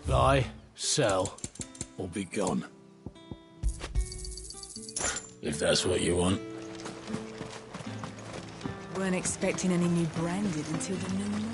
Buy, sell, or be gone. If that's what you want. Weren't expecting any new branded until the new moon.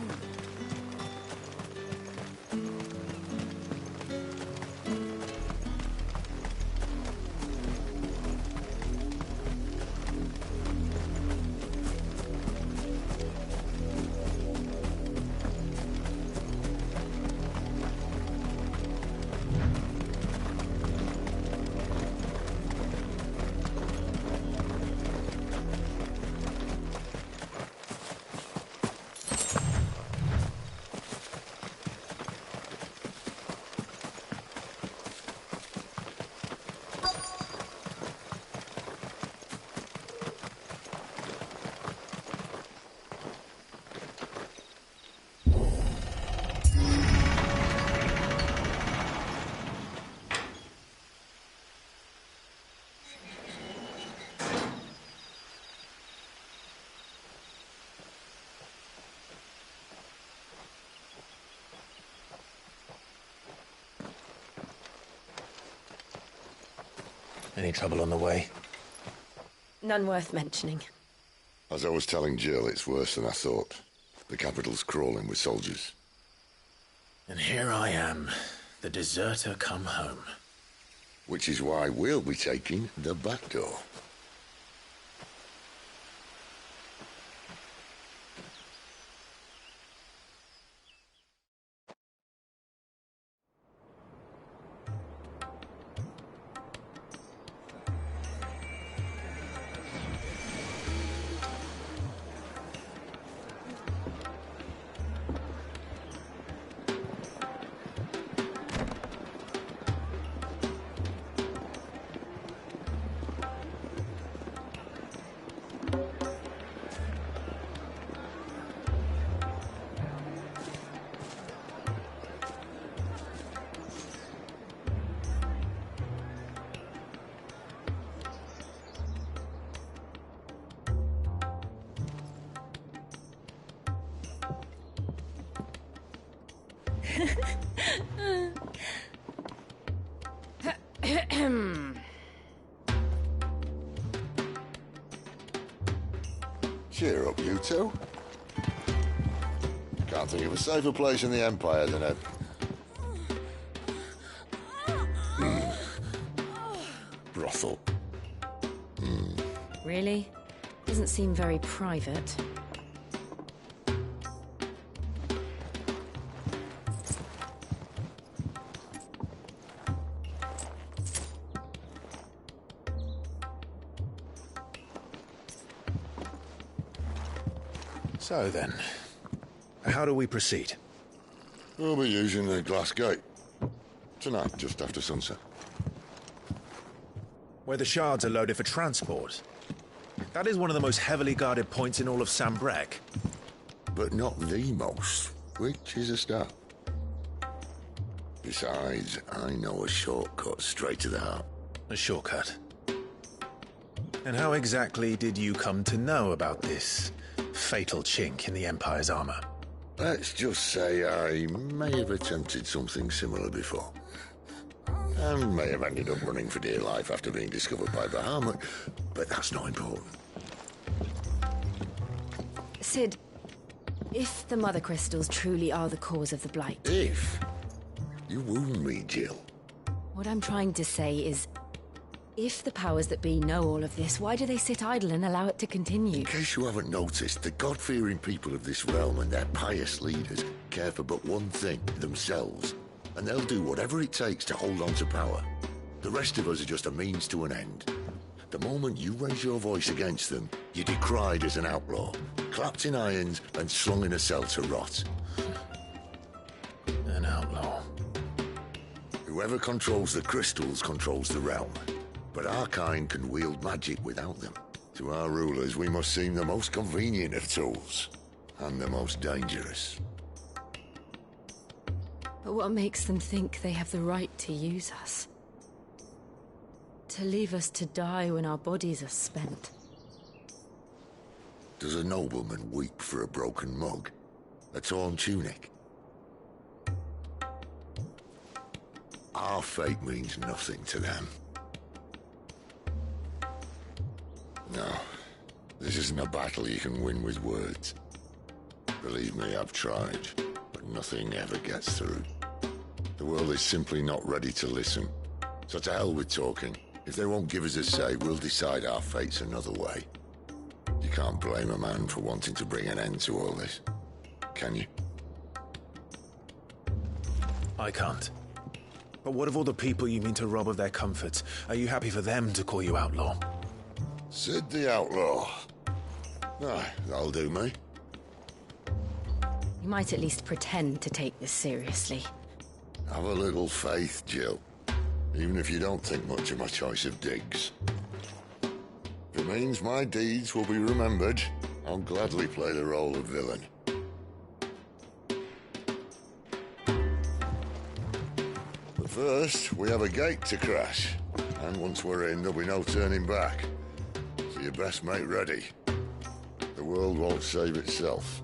Any trouble on the way? None worth mentioning. As I was telling Jill, it's worse than I thought. The capital's crawling with soldiers. And here I am, the deserter come home. Which is why we'll be taking the back door. Cheer up, you two. Can't think of a safer place in the Empire than a... brothel. Really? Doesn't seem very private. So then, how do we proceed? We'll be using the glass gate. Tonight, just after sunset. Where the shards are loaded for transport. That is one of the most heavily guarded points in all of Sambrek. But not the most, which is a start. Besides, I know a shortcut straight to the heart. A shortcut? And how exactly did you come to know about this fatal chink in the Empire's armor? Let's just say I may have attempted something similar before. And may have ended up running for dear life after being discovered by Bahamut, but that's not important. Sid, if the Mother Crystals truly are the cause of the Blight... If? You wound me, Jill. What I'm trying to say is, if the powers that be know all of this, why do they sit idle and allow it to continue? In case you haven't noticed, the God-fearing people of this realm and their pious leaders care for but one thing, themselves. And they'll do whatever it takes to hold on to power. The rest of us are just a means to an end. The moment you raise your voice against them, you're decried as an outlaw, clapped in irons and slung in a cell to rot. An outlaw. Whoever controls the crystals controls the realm. But our kind can wield magic without them. To our rulers, we must seem the most convenient of tools. And the most dangerous. But what makes them think they have the right to use us? To leave us to die when our bodies are spent? Does a nobleman weep for a broken mug? A torn tunic? Our fate means nothing to them. No, this isn't a battle you can win with words. Believe me, I've tried, but nothing ever gets through. The world is simply not ready to listen. So to hell with talking. If they won't give us a say, we'll decide our fates another way. You can't blame a man for wanting to bring an end to all this, can you? I can't. But what of all the people you mean to rob of their comforts? Are you happy for them to call you outlaw? Sid the Outlaw. Aye, that'll do me. You might at least pretend to take this seriously. Have a little faith, Jill. Even if you don't think much of my choice of digs. If it means my deeds will be remembered, I'll gladly play the role of villain. But first, we have a gate to crash. And once we're in, there'll be no turning back. So you best make ready. The world won't save itself.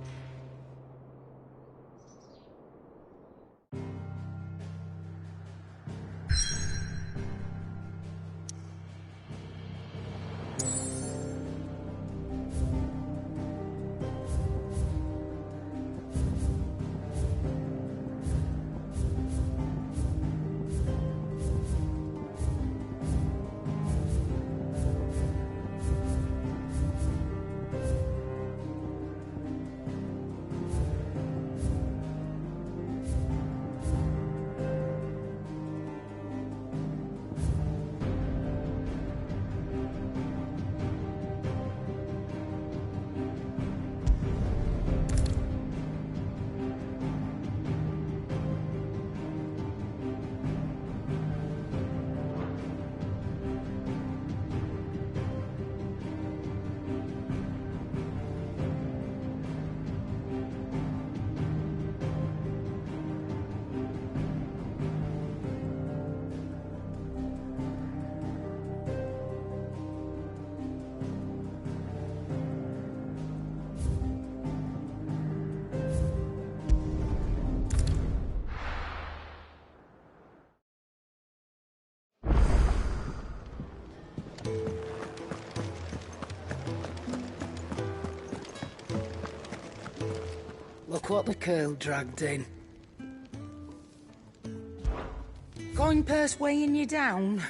Look what the curl dragged in. Coin purse weighing you down?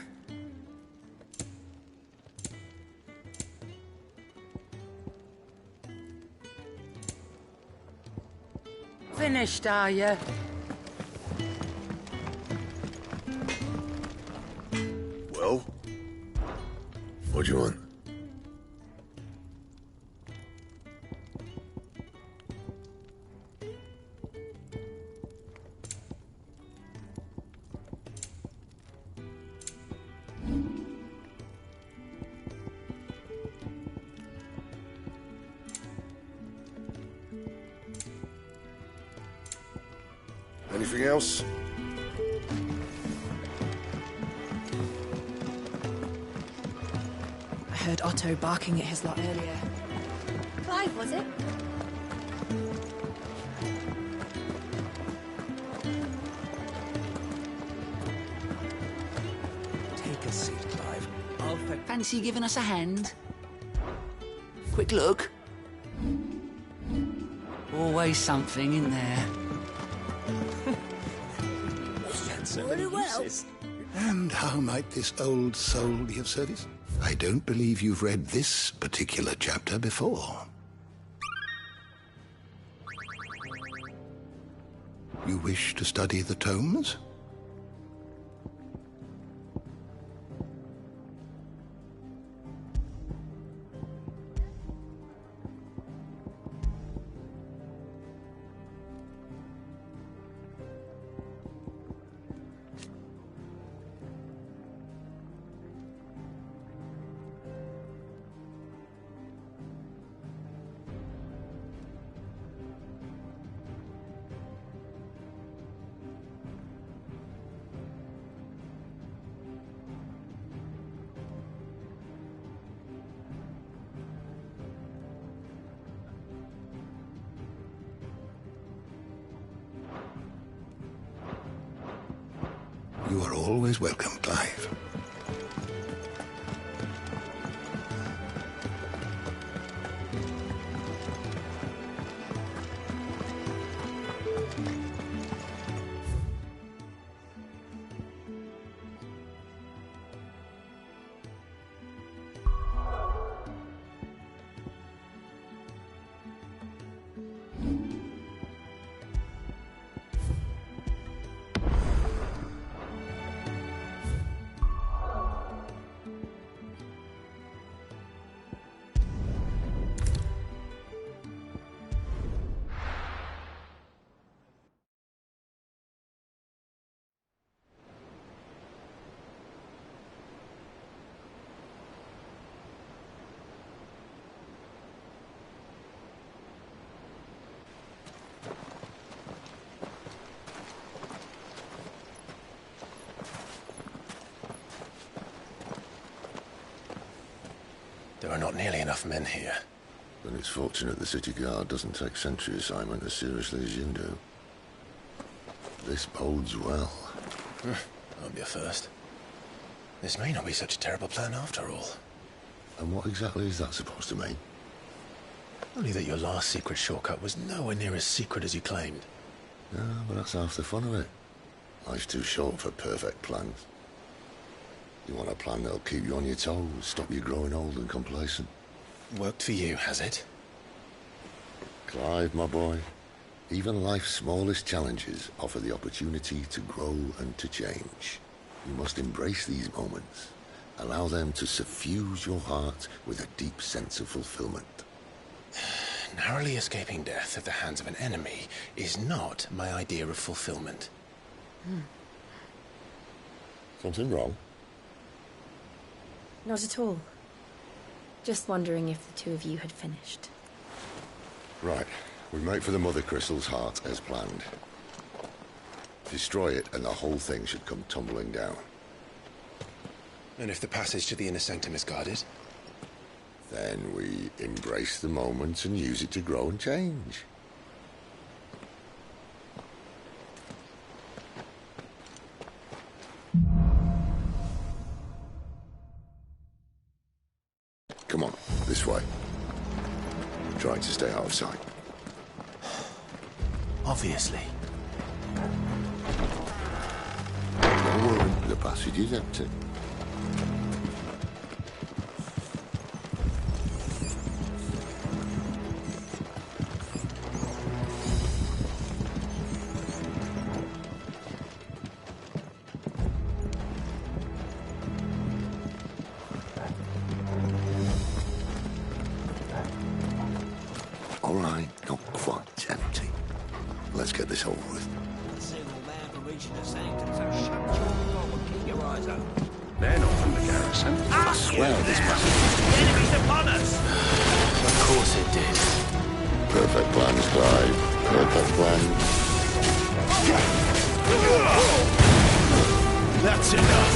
Finished, are you? Well? What do you want? Anything else? I heard Otto barking at his lot earlier. Clive, was it? Take a seat, Clive. Oh, fancy giving us a hand? Quick look. Always something in there. Very well. And how might this old soul be of service? I don't believe you've read this particular chapter before. You wish to study the tomes? You are always welcome, Clive. There are not nearly enough men here. Then it's fortunate the city guard doesn't take sentry assignment as seriously as you do. This bodes well. Won't be a first. This may not be such a terrible plan after all. And what exactly is that supposed to mean? Only that your last secret shortcut was nowhere near as secret as you claimed. Yeah, but that's half the fun of it. Life's too short for perfect plans. You want a plan that'll keep you on your toes, stop you growing old and complacent. Worked for you, has it? Clive, my boy, even life's smallest challenges offer the opportunity to grow and to change. You must embrace these moments. Allow them to suffuse your heart with a deep sense of fulfillment. Narrowly escaping death at the hands of an enemy is not my idea of fulfillment. Something wrong? Not at all. Just wondering if the two of you had finished. Right. We make for the Mother Crystal's heart as planned. Destroy it and the whole thing should come tumbling down. And if the passage to the inner sanctum is guarded? Then we embrace the moment and use it to grow and change. Come on, this way. I'm trying to stay out of sight. Obviously. Don't worry, the passage is empty. All right, not quite empty. Let's get this over with. They're not from the garrison. I swear this passage. The enemy's upon us! Of course it did. Perfect plans, Clive. Perfect plans. That's enough!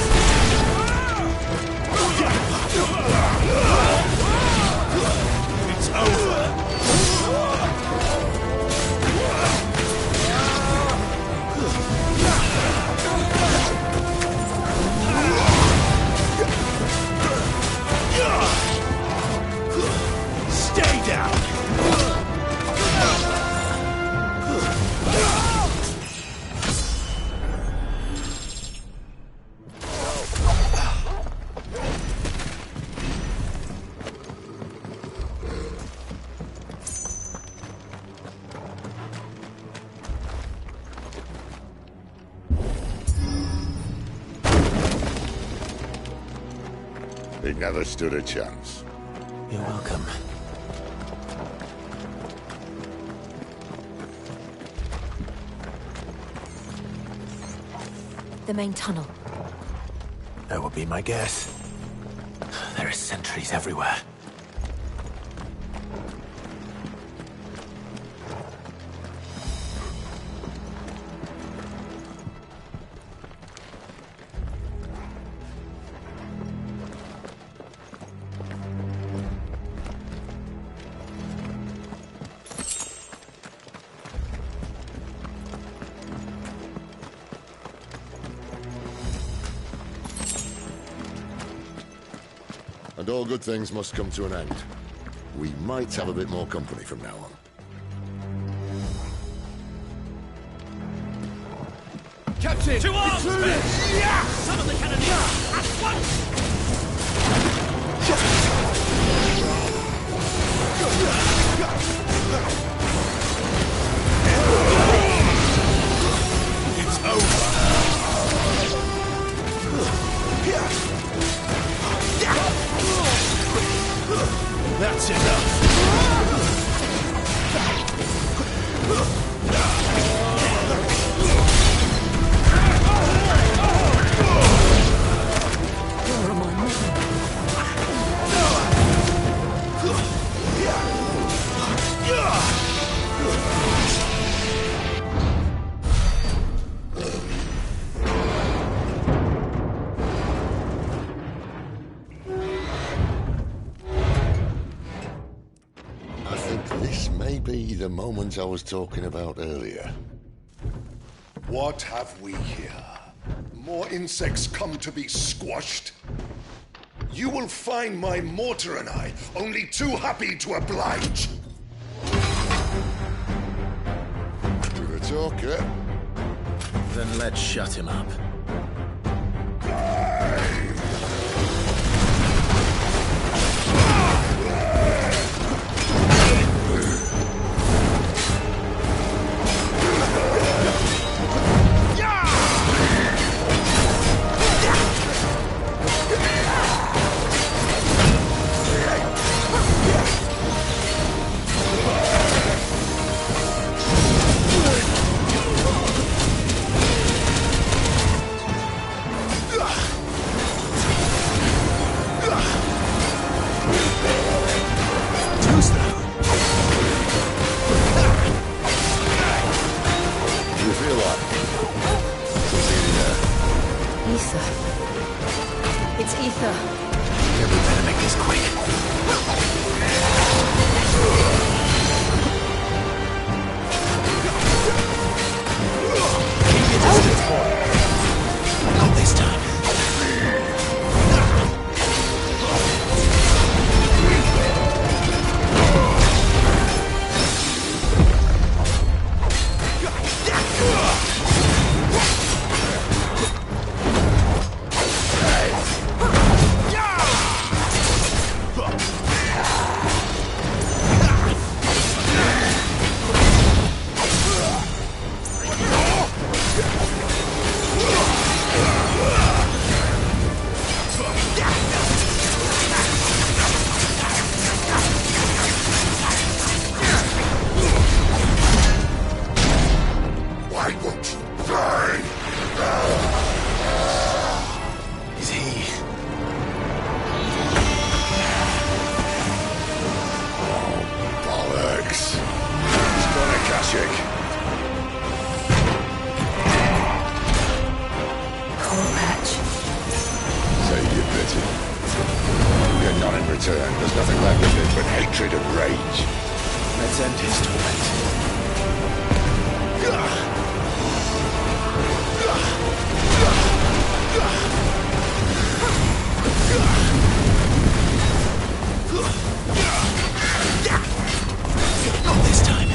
It's over! Stay down! He never stood a chance. You're welcome. The main tunnel. That would be my guess. There are sentries everywhere. And all good things must come to an end. We might have a bit more company from now on. Captain! To arms, men! Yeah! Summon the cannoneers! At once! It's over. That's enough. I think this may be the moment I was talking about earlier. What have we here? More insects come to be squashed? You will find my mortar and I only too happy to oblige. With a talker. Then let's shut him up. Ether. It's ether. Yeah, we better make this quick. Keep your distance, boy. Not this time. Why won't you die? Is he? Bollocks. He's gonna Kashyyyk. Coal patch. Save your pity. You get none in return. There's nothing left of it but hatred and rage. Let's end his torment. Not this time.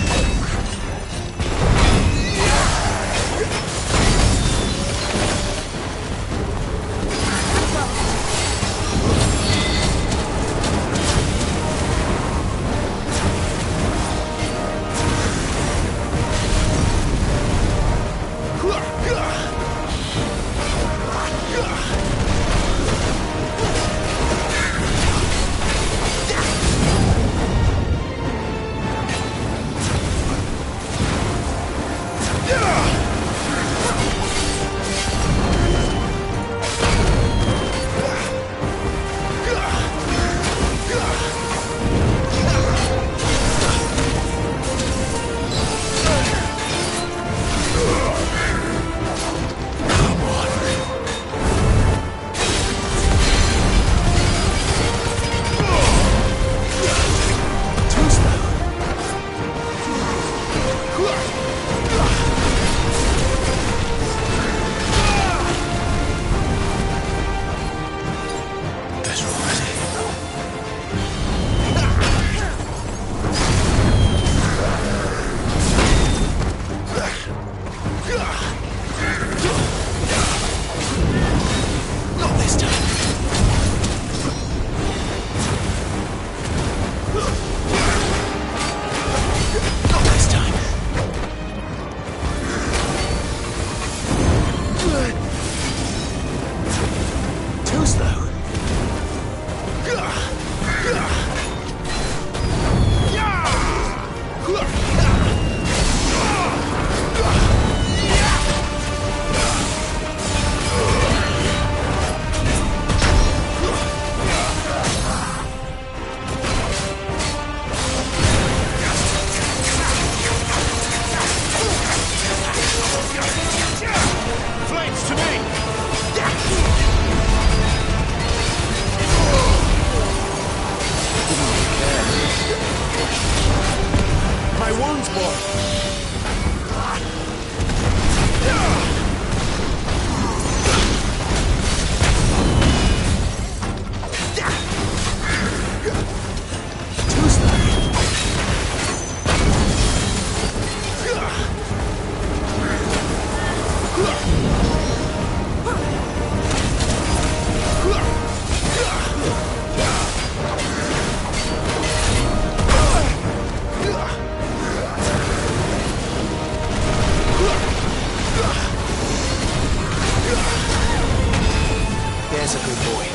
That's a good boy.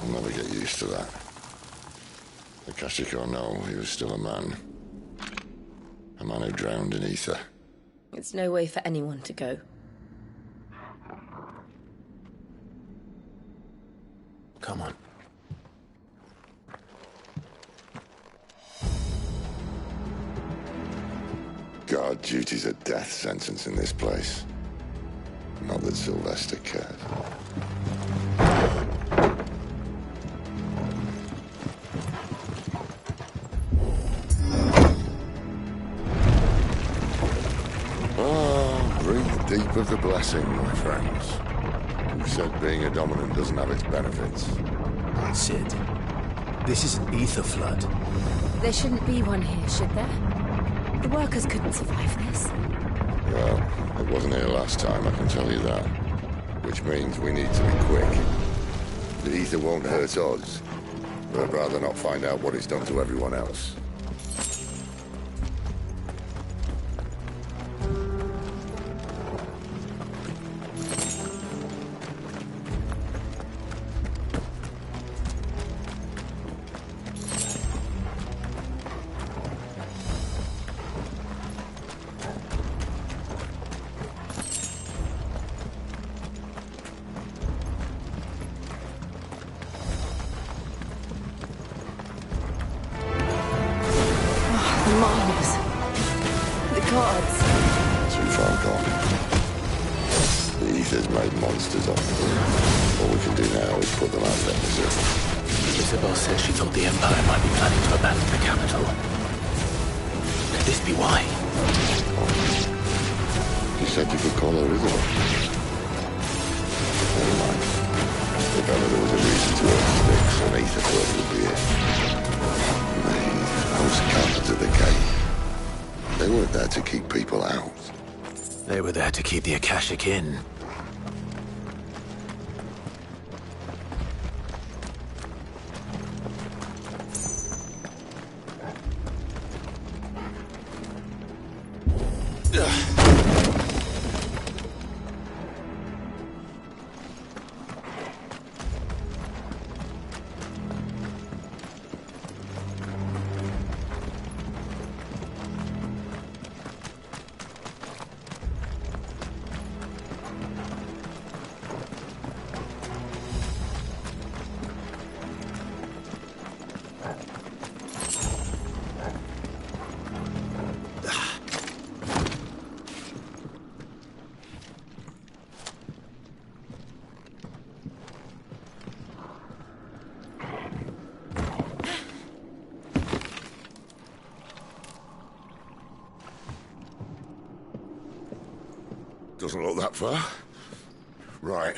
I'll never get used to that. Akashic or no, he was still a man. A man who drowned in ether. It's no way for anyone to go. Come on. Guard duty's a death sentence in this place. Not that Sylvester cared. Breathe deep of the blessing, my friends. Who said being a dominant doesn't have its benefits? Sid, this is an ether flood. There shouldn't be one here, should there? The workers couldn't survive this. Well, it wasn't here last time, I can tell you that. Which means we need to be quick. The ether won't hurt us, but I'd rather not find out what it's done to everyone else. Too far gone. The ether's made monsters of them. All we can do now is put them out of their misery. Isabel said she thought the Empire might be planning to abandon the capital. Could this be why? You said you could call her Isabel. Never mind. If ever there was a reason to earn sticks, an ether flood would be it. Those captains at the gate. They weren't there to keep people out. They were there to keep the Akashic in. Doesn't look that far. Right.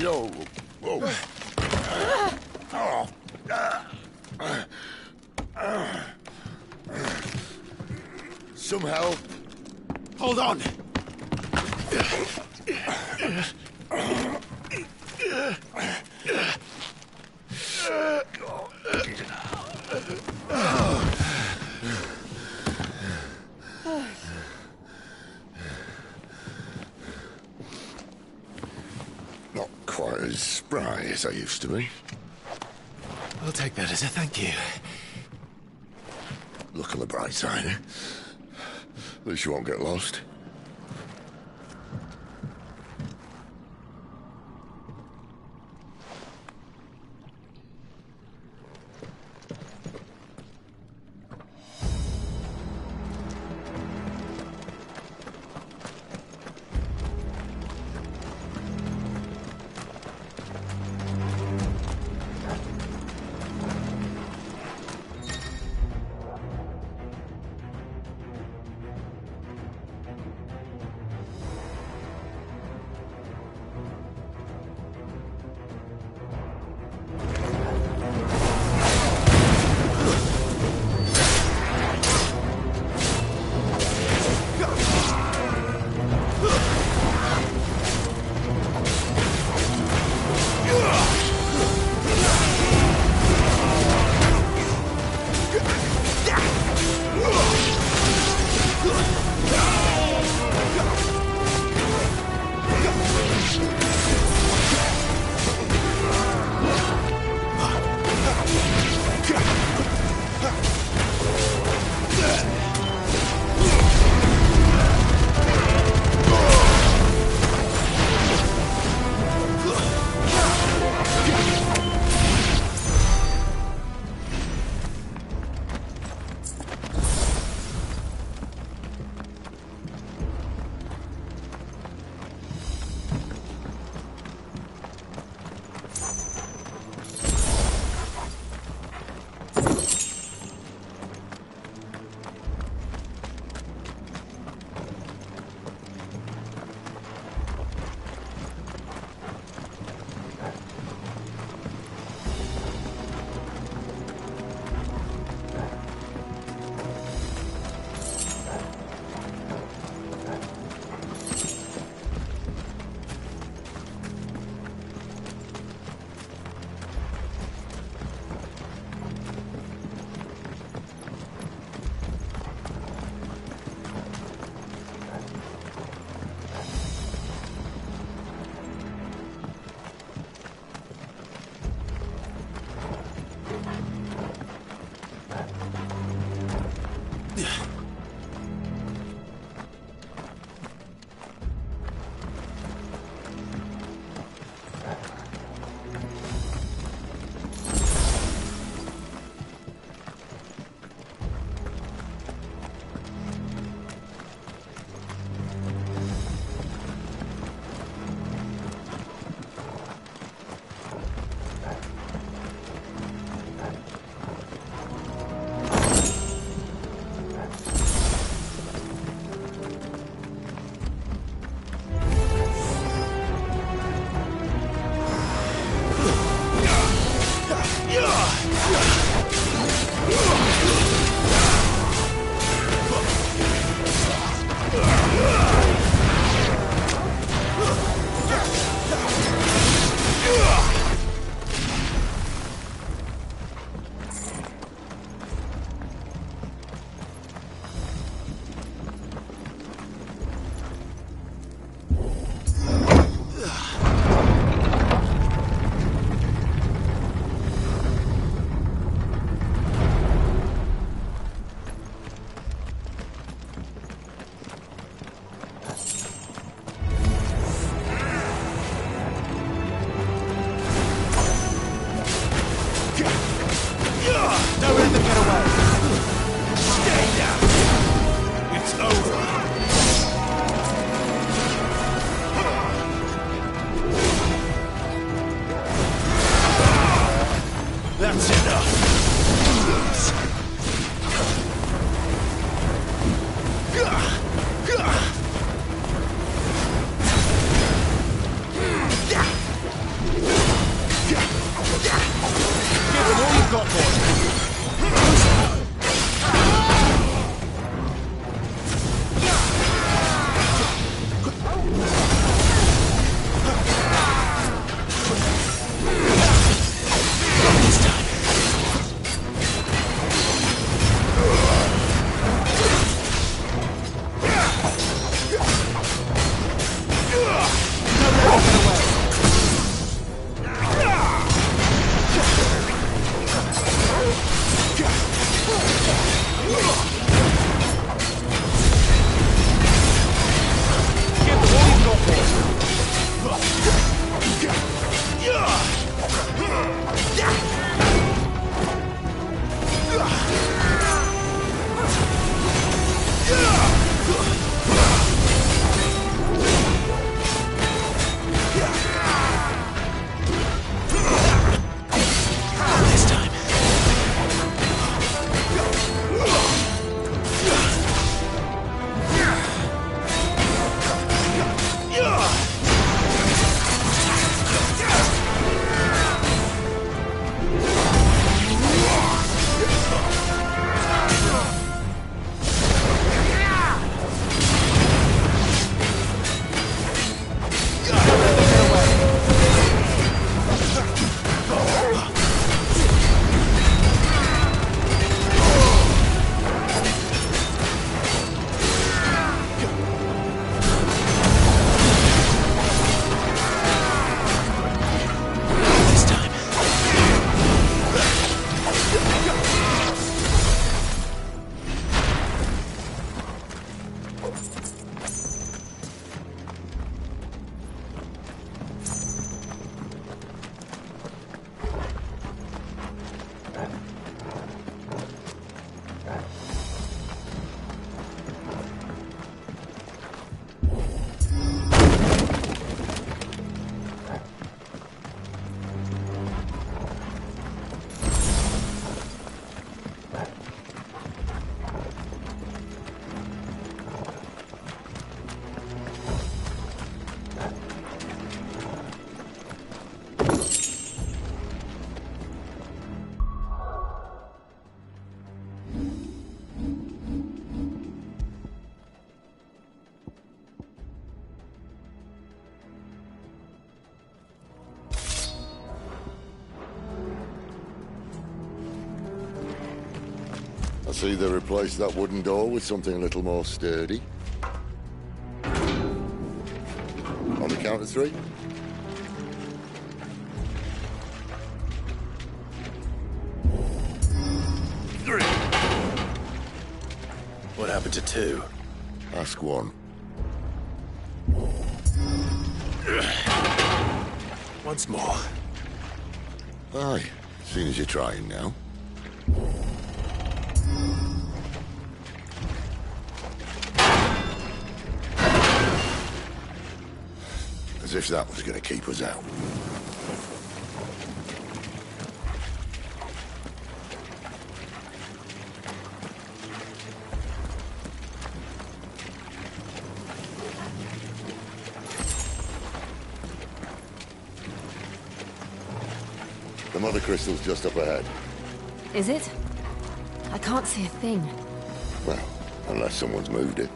Yo. Whoa. Some help. Hold on. Not quite as spry as I used to be. I'll take that as a thank you. Look on the bright side, eh? At least you won't get lost. let them get away. Stay down! It's over! That's enough. Give them all you've got, boys. I see they replaced that wooden door with something a little more sturdy. On the count of 3. What happened to 2? Ask 1. Once more. Aye, seeing as you're trying now. As if that was going to keep us out. The mother crystal's just up ahead. Is it? I can't see a thing. Well, unless someone's moved it.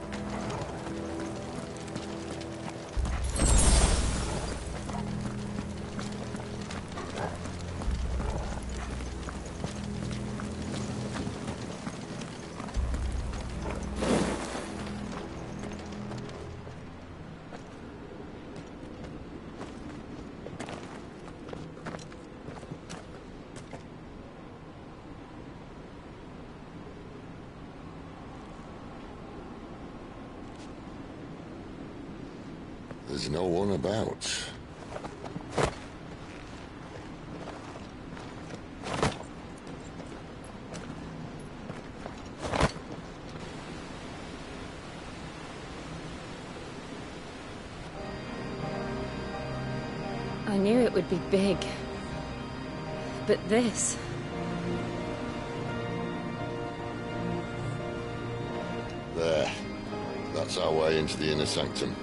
There's no one about. knew it would be big. But this... There. That's our way into the inner sanctum.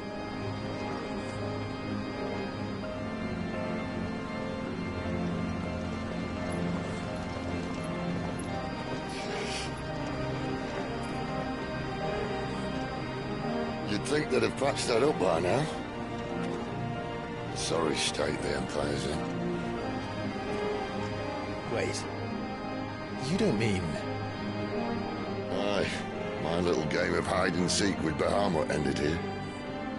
You'd think they'd have patched that up by now. Sorry state the Empire's in. Wait. You don't mean... Aye. My little game of hide-and-seek with Bahamut ended here.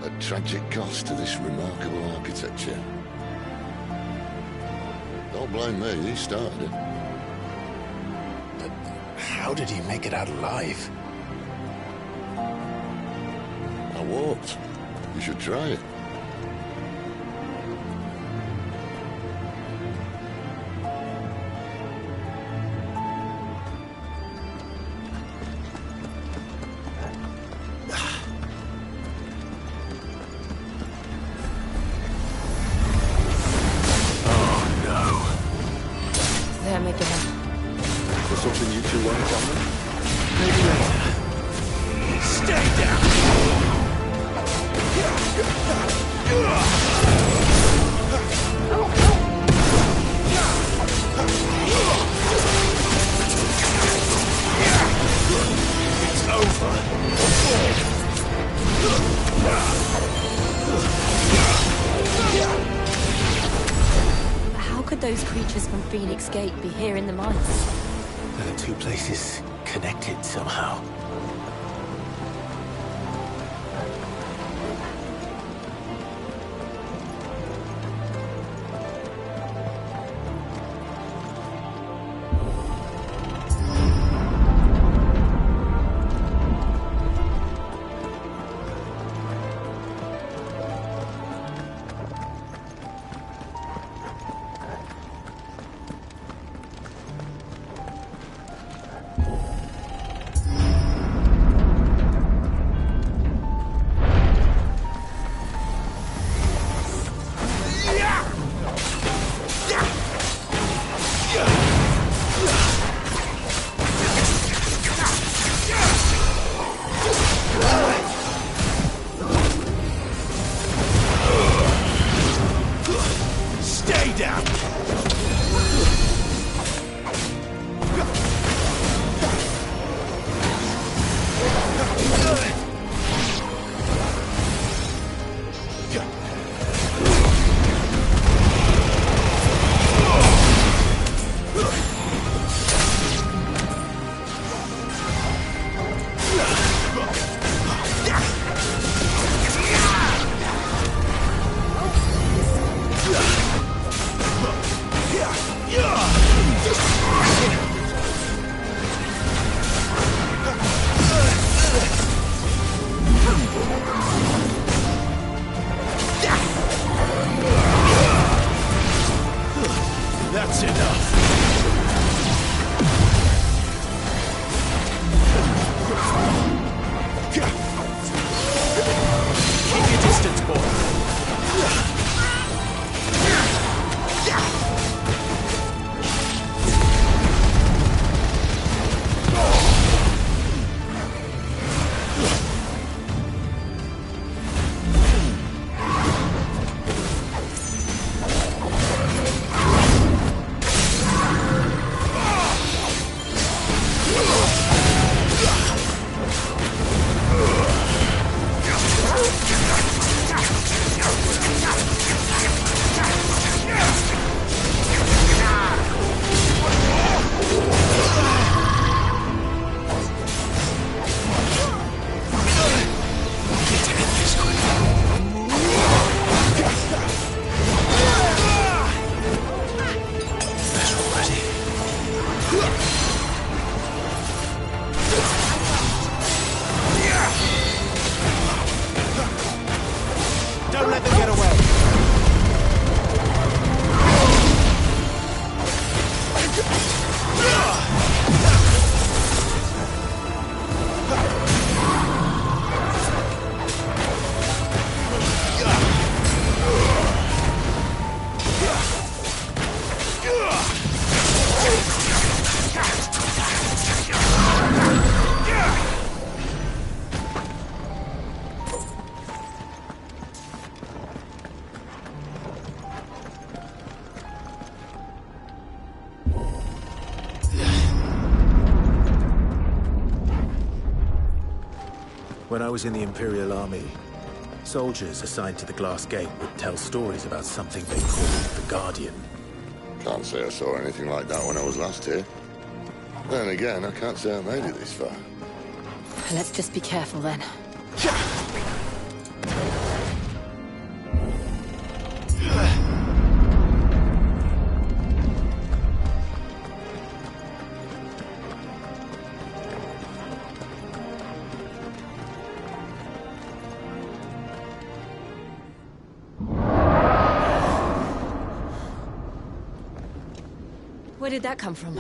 A tragic cost to this remarkable architecture. Don't blame me, he started it. But how did he make it out alive? I walked. You should try it. Them again. Is there something you two want from me? Maybe later. Stay down! It's over. How could those creatures from Phoenix Gate be here in the mines? The two places connected somehow. When I was in the Imperial Army, soldiers assigned to the Glass Gate would tell stories about something they called the Guardian. Can't say I saw anything like that when I was last here. Then again, I can't say I made it this far. Let's just be careful then. Where did that come from?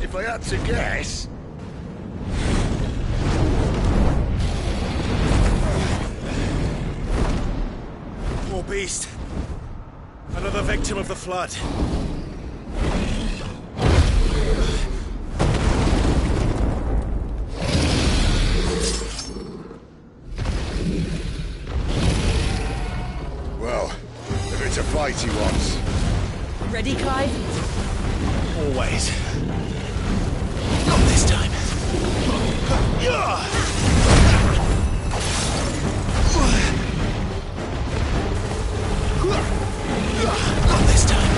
If I had to guess... Poor beast. Another victim of the flood. Well, if it's a fight he wants. Ready, Clive? Always. Not this time. Not this time.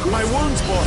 My wounds, boy.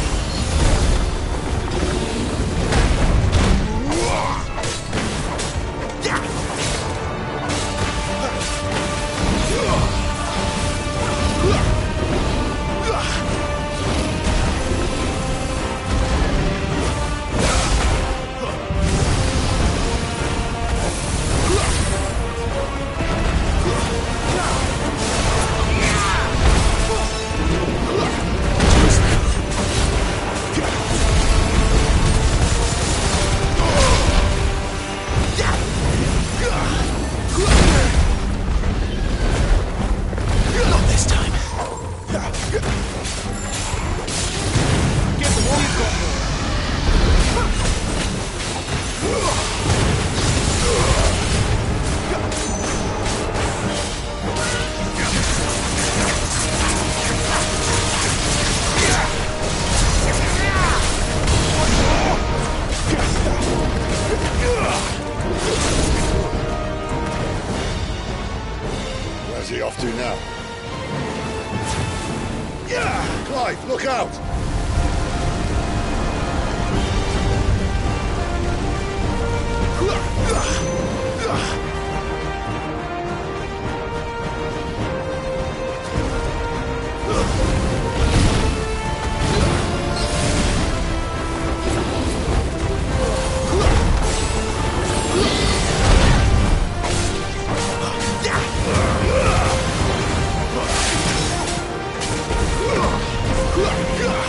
Where's he off to now? Yeah! Clive, look out! Yeah!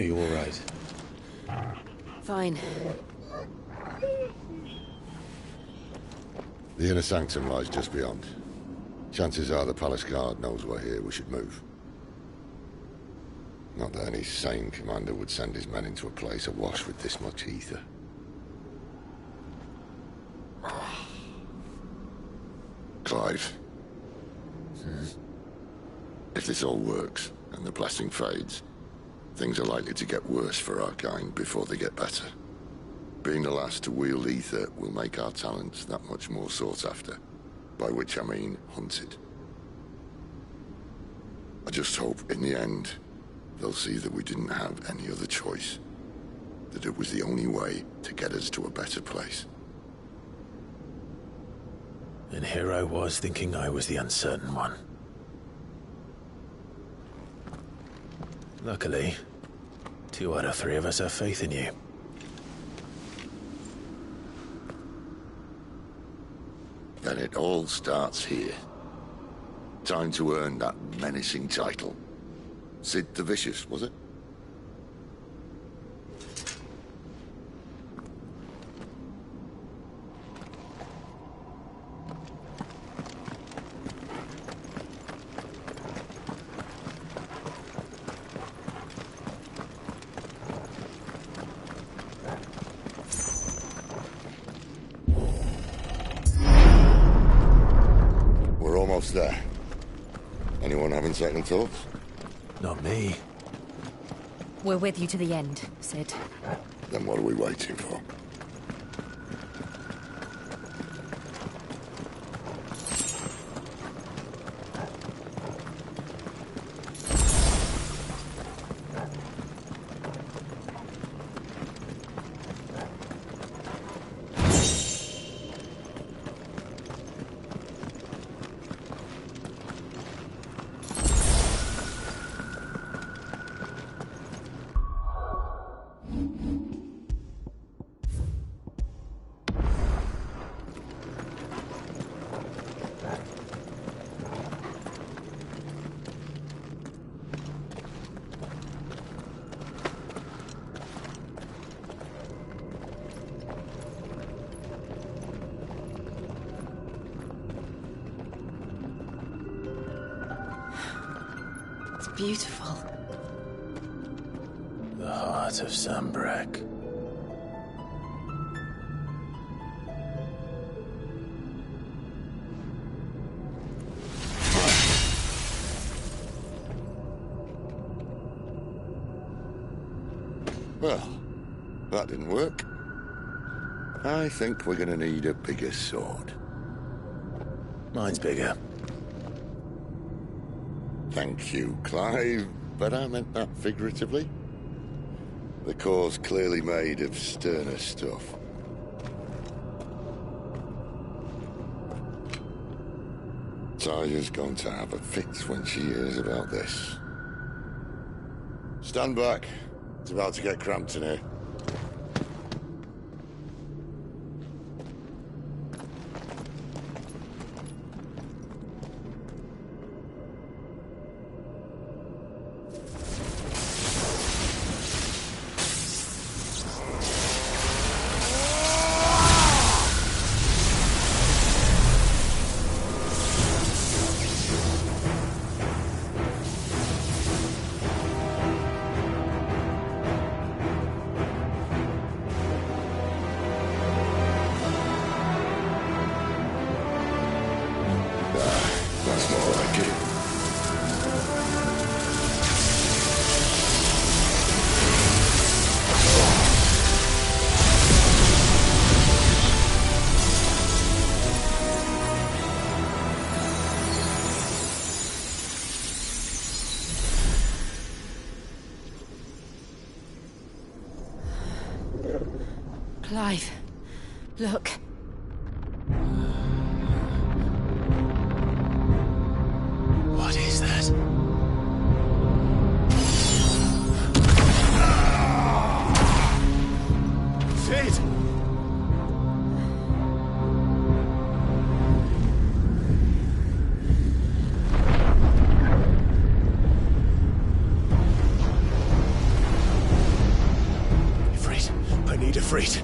Are you all right? Fine. The inner sanctum lies just beyond. Chances are the palace guard knows we're here. We should move. Not that any sane commander would send his men into a place awash with this much ether. Clive. If this all works, and the blessing fades, things are likely to get worse for our kind before they get better. Being the last to wield ether will make our talents that much more sought after. By which I mean hunted. I just hope, in the end, they'll see that we didn't have any other choice. That it was the only way to get us to a better place. And here I was thinking I was the uncertain one. Luckily, 2 out of 3 of us have faith in you. Then it all starts here. Time to earn that menacing title. Sid the Vicious, was it? We're almost there. Anyone having second thoughts? Not me. We're with you to the end, Sid. Then what are we waiting for? It's beautiful. The heart of Sambrek. Well, that didn't work. I think we're gonna need a bigger sword. Mine's bigger. Thank you, Clive, but I meant that figuratively. The core's clearly made of sterner stuff. Taya's going to have a fit when she hears about this. Stand back. It's about to get cramped in here. That's more like it. Clive, look. What is that? Sid! Ifrit, I need Ifrit.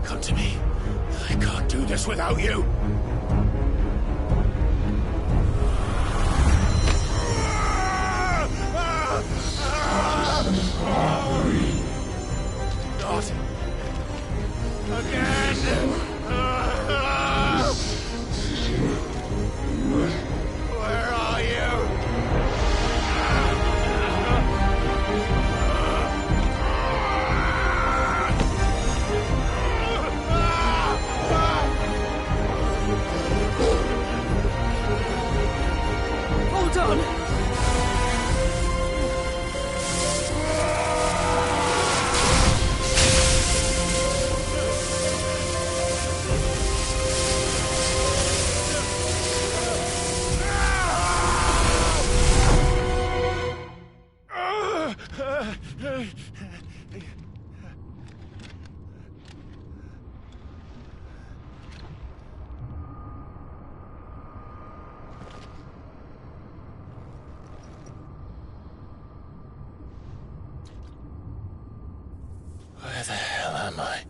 Come to me. I can't do this without you. Not again. Where are you? Hold on! Where the hell am I?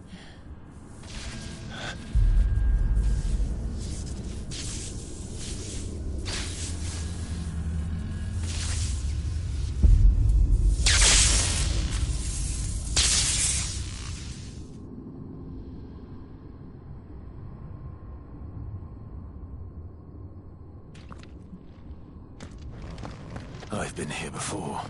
I've been here before.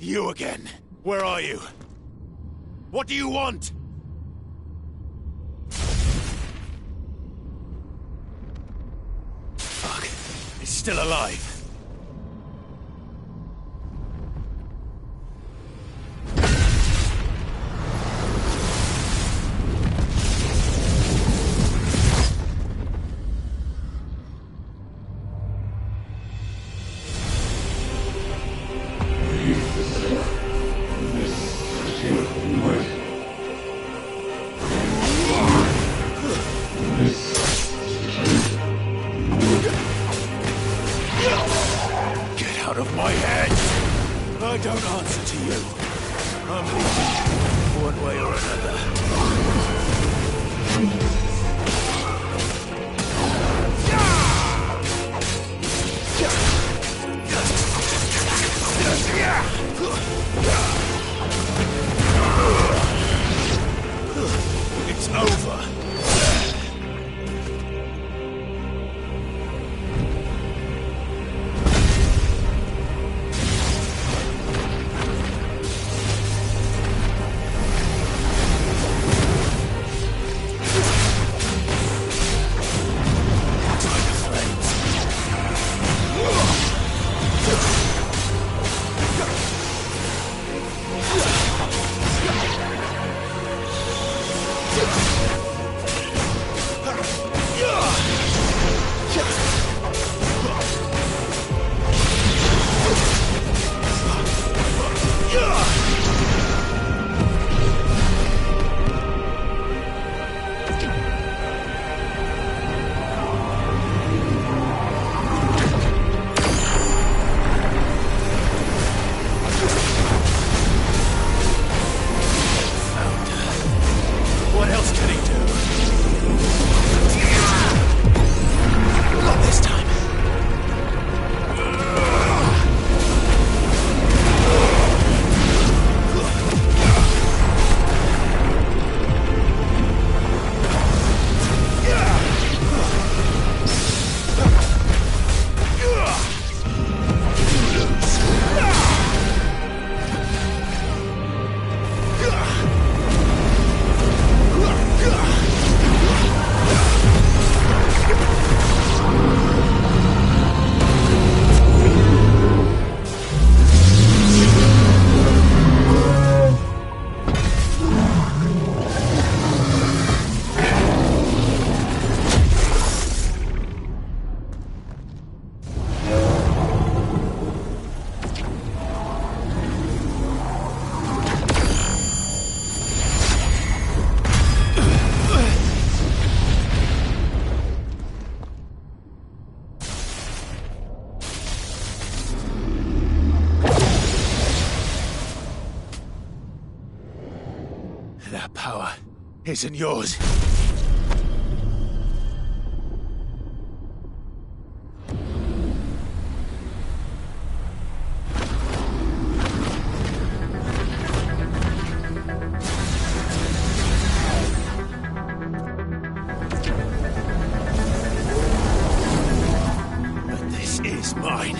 You again? Where are you? What do you want? Fuck. He's still alive. out of my head! I don't answer to you. I'm leaving, one way or another. It's over. That power isn't yours. But this is mine.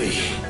me.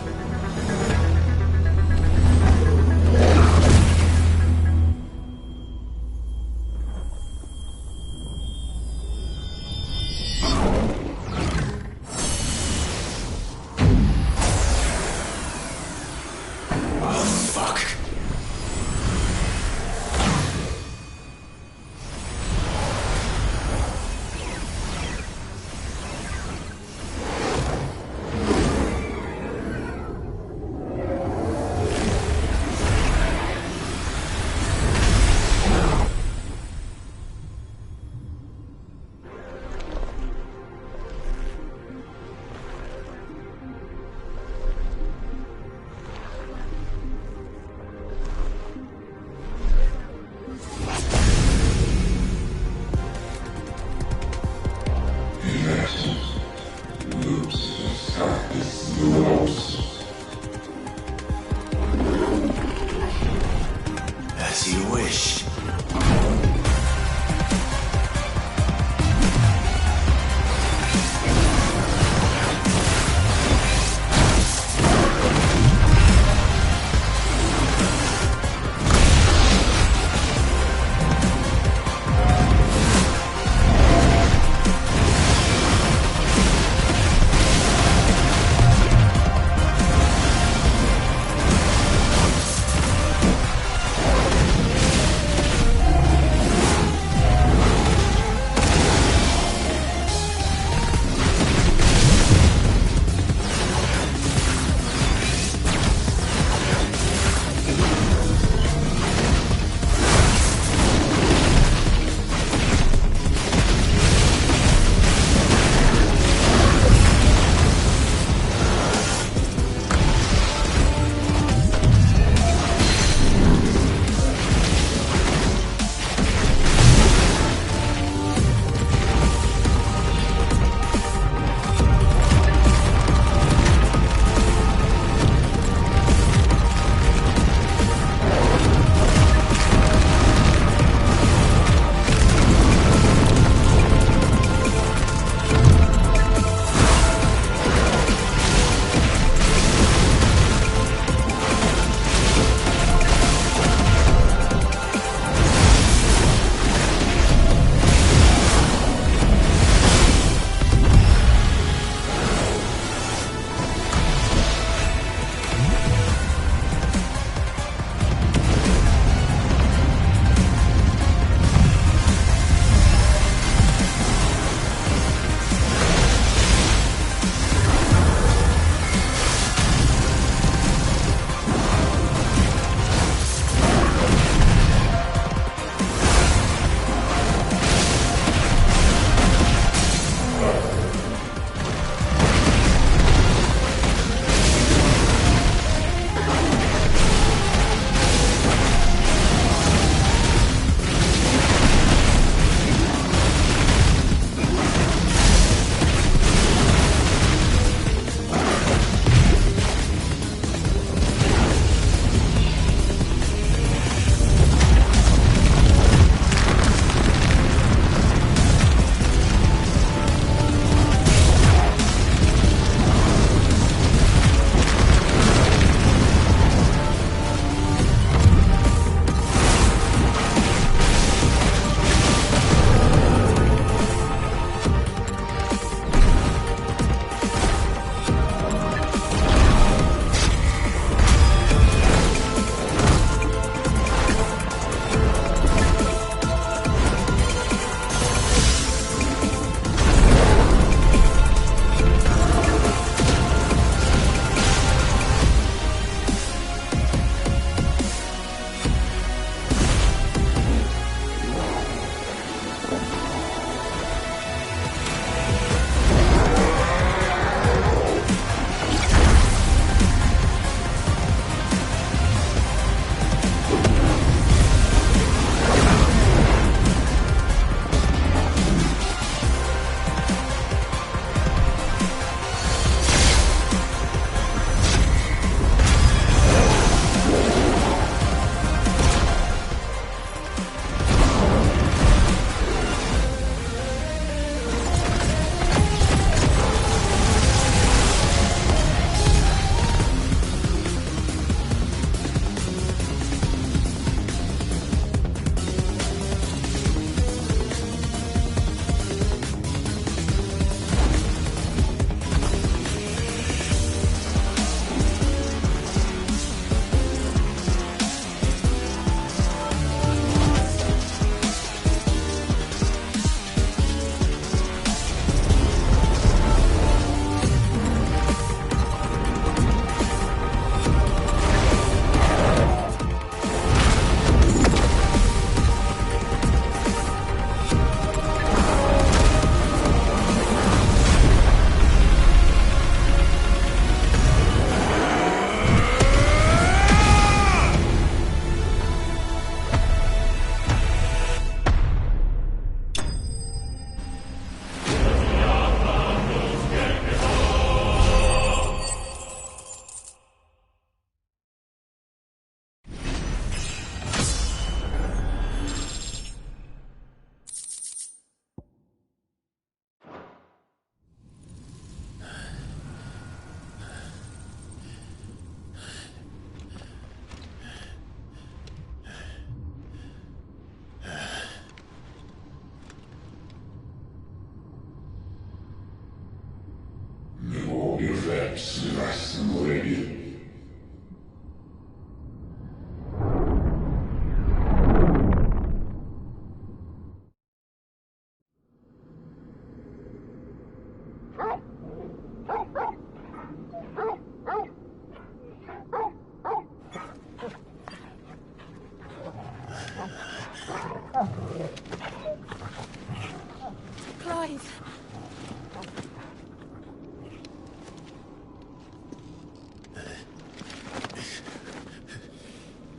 Clive.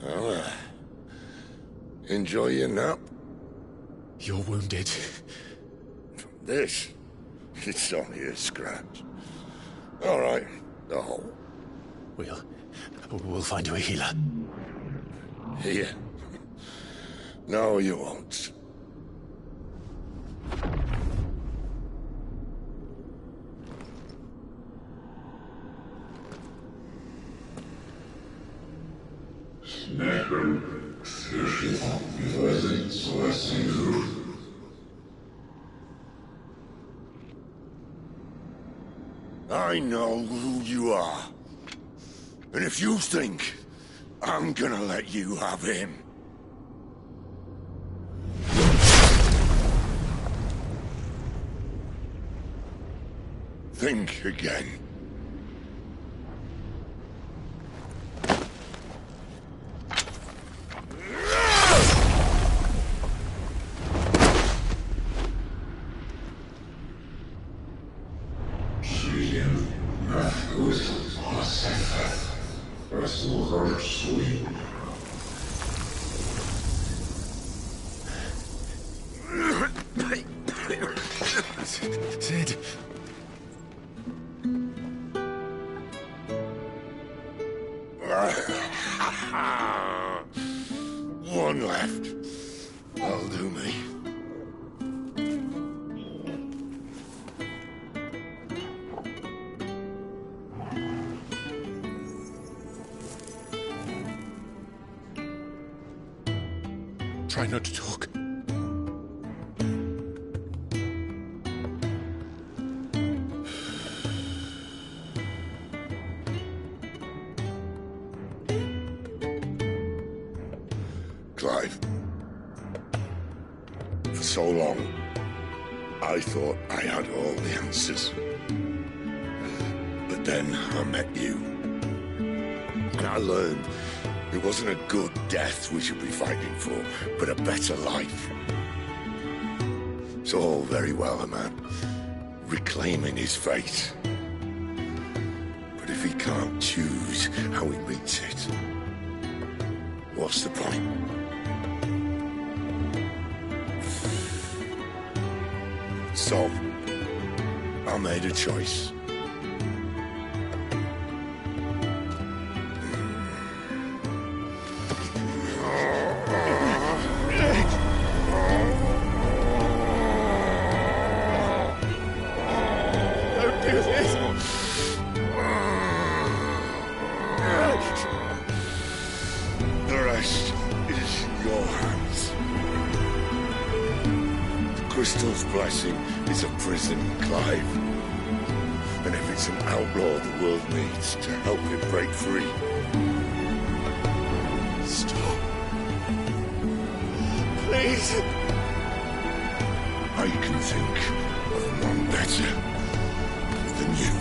Well, enjoy your nap. You're wounded. This? It's only a scratch. All right, the hole. We'll find you a healer. Here. No, you won't. I know who you are. And if you think I'm gonna let you have him... think again. Sid. One left. That'll do me. Try not to talk. Clive. For so long, I thought I had all the answers. But then I met you. And I learned it wasn't a good death we should be fighting for, but a better life. It's all very well, a man reclaiming his fate. But if he can't choose how he meets it, what's the point? So, I made a choice. Don't do this! The rest is in your hands. The Crystal's blessing is a prison, Clive. And if it's an outlaw the world needs to help him break free... Stop. Please. I can think of none better than you.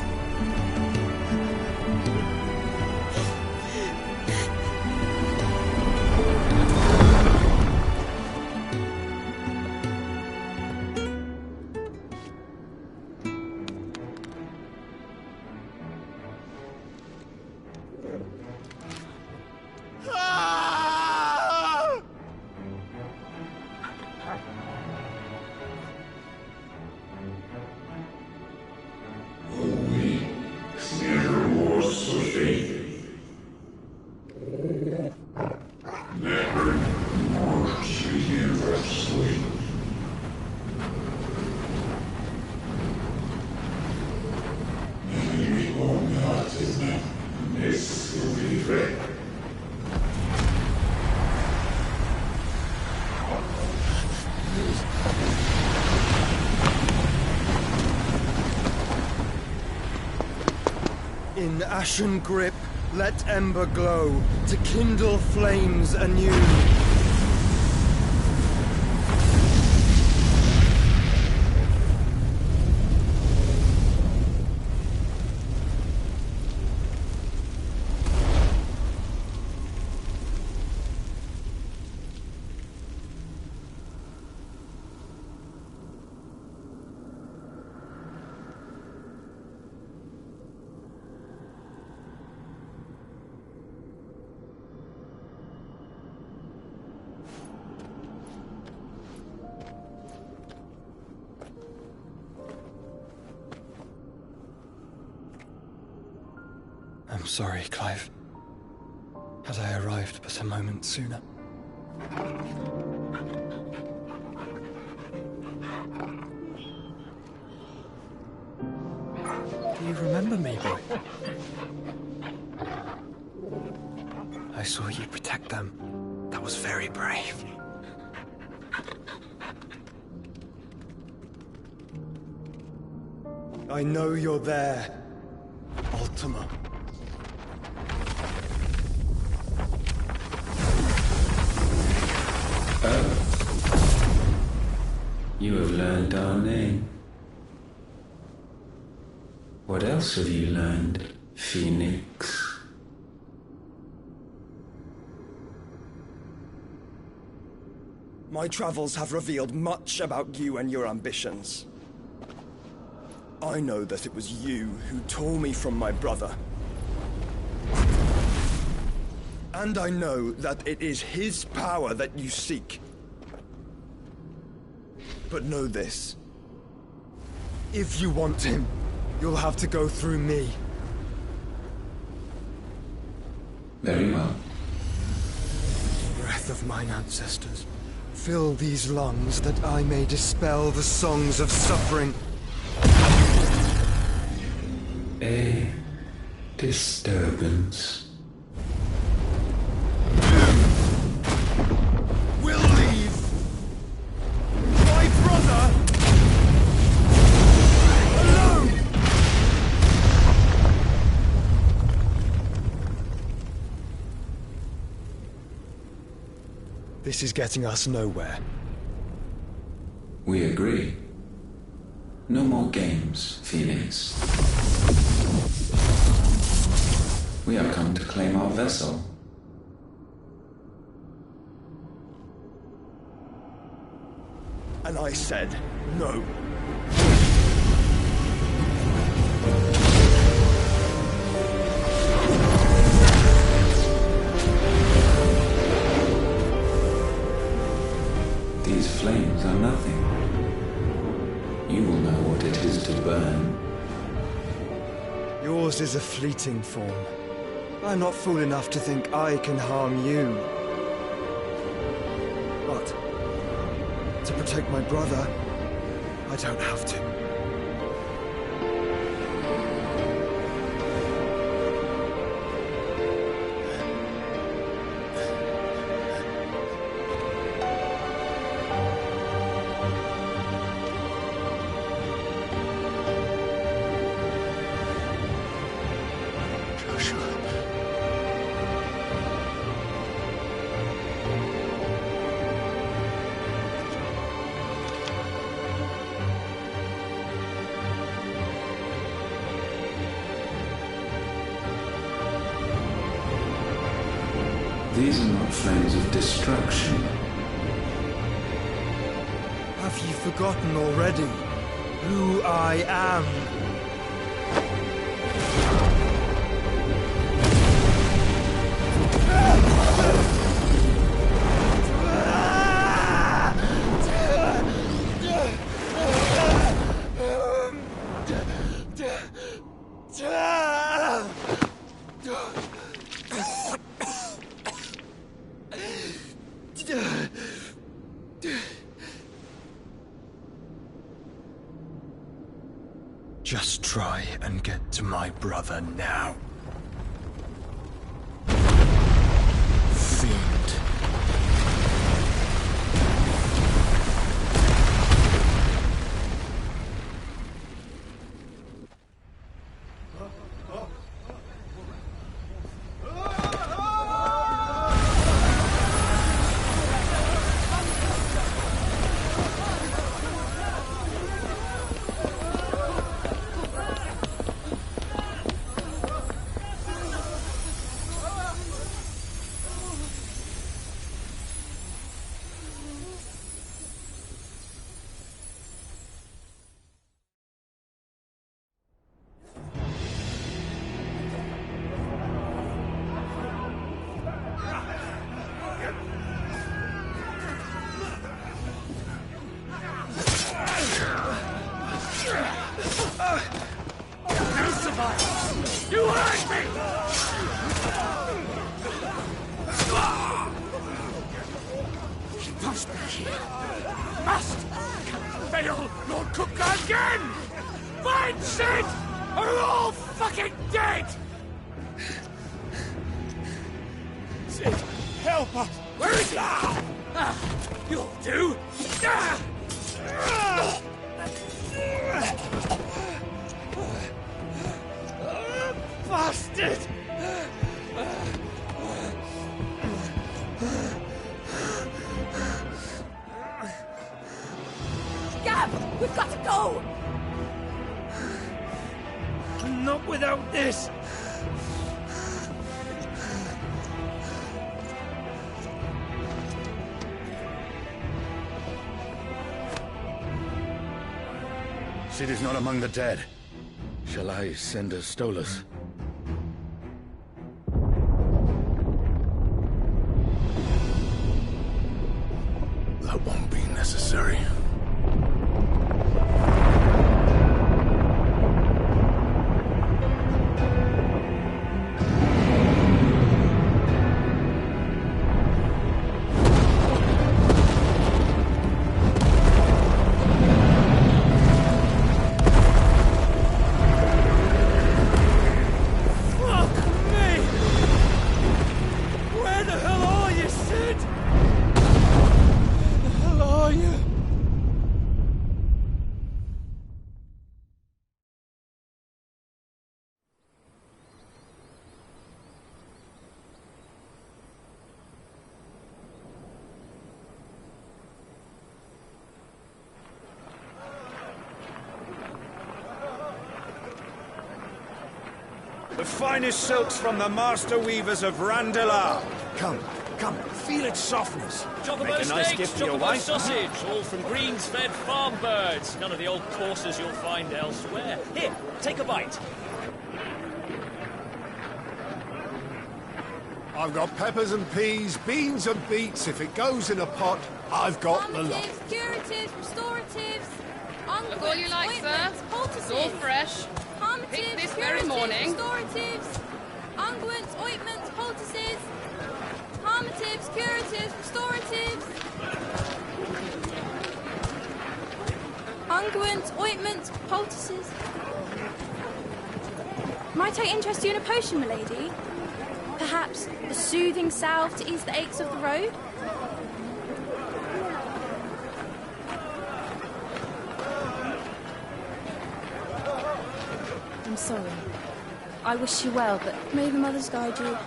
In ashen grip, let ember glow, to kindle flames anew. I'm sorry, Clive. Had I arrived but a moment sooner. Do you remember me, boy? I saw you protect them. That was very brave. I know you're there, Ultima. Oh. You have learned our name. What else have you learned, Phoenix? My travels have revealed much about you and your ambitions. I know that it was you who tore me from my brother. And I know that it is his power that you seek. But know this. If you want him, you'll have to go through me. Very well. Breath of mine ancestors, fill these lungs that I may dispel the songs of suffering. A disturbance. We'll leave. My brother alone. This is getting us nowhere. We agree. No more games, Phoenix. We have come to claim our vessel. And I said no. These flames are nothing. You will know what it is to burn. Yours is a fleeting form. I'm not fool enough to think I can harm you. But to protect my brother, I don't have to. These are not flames of destruction. Have you forgotten already who I am? Just try and get to my brother now. Fiend. it! He must be here. Must! Can't fail Lord Cook again! Find Sid! Or we're all fucking dead! Sid, help us! Where is he? You'll do! Bastard! Gab, we've got to go! Not without this! Sid is not among the dead. Shall I send a Stolas? That won't be necessary. The finest silks from the master weavers of Randalar. Come, feel its softness. Chocobo Make a nice steaks, gift for your chocobo wife. sausage, all from greens-fed farm birds. None of the old courses you'll find elsewhere. Here, take a bite. I've got peppers and peas, beans and beets. If it goes in a pot, I've got the lot. Curatives, restoratives, Look all you like, sir. It's all fresh. Picked this very morning. Restoratives, unguents, ointments, poultices, harmatives, curatives, restoratives, unguents, ointments, poultices. Might I interest you in a potion, milady? Perhaps a soothing salve to ease the aches of the road? I'm sorry. I wish you well, but may the mothers guide you.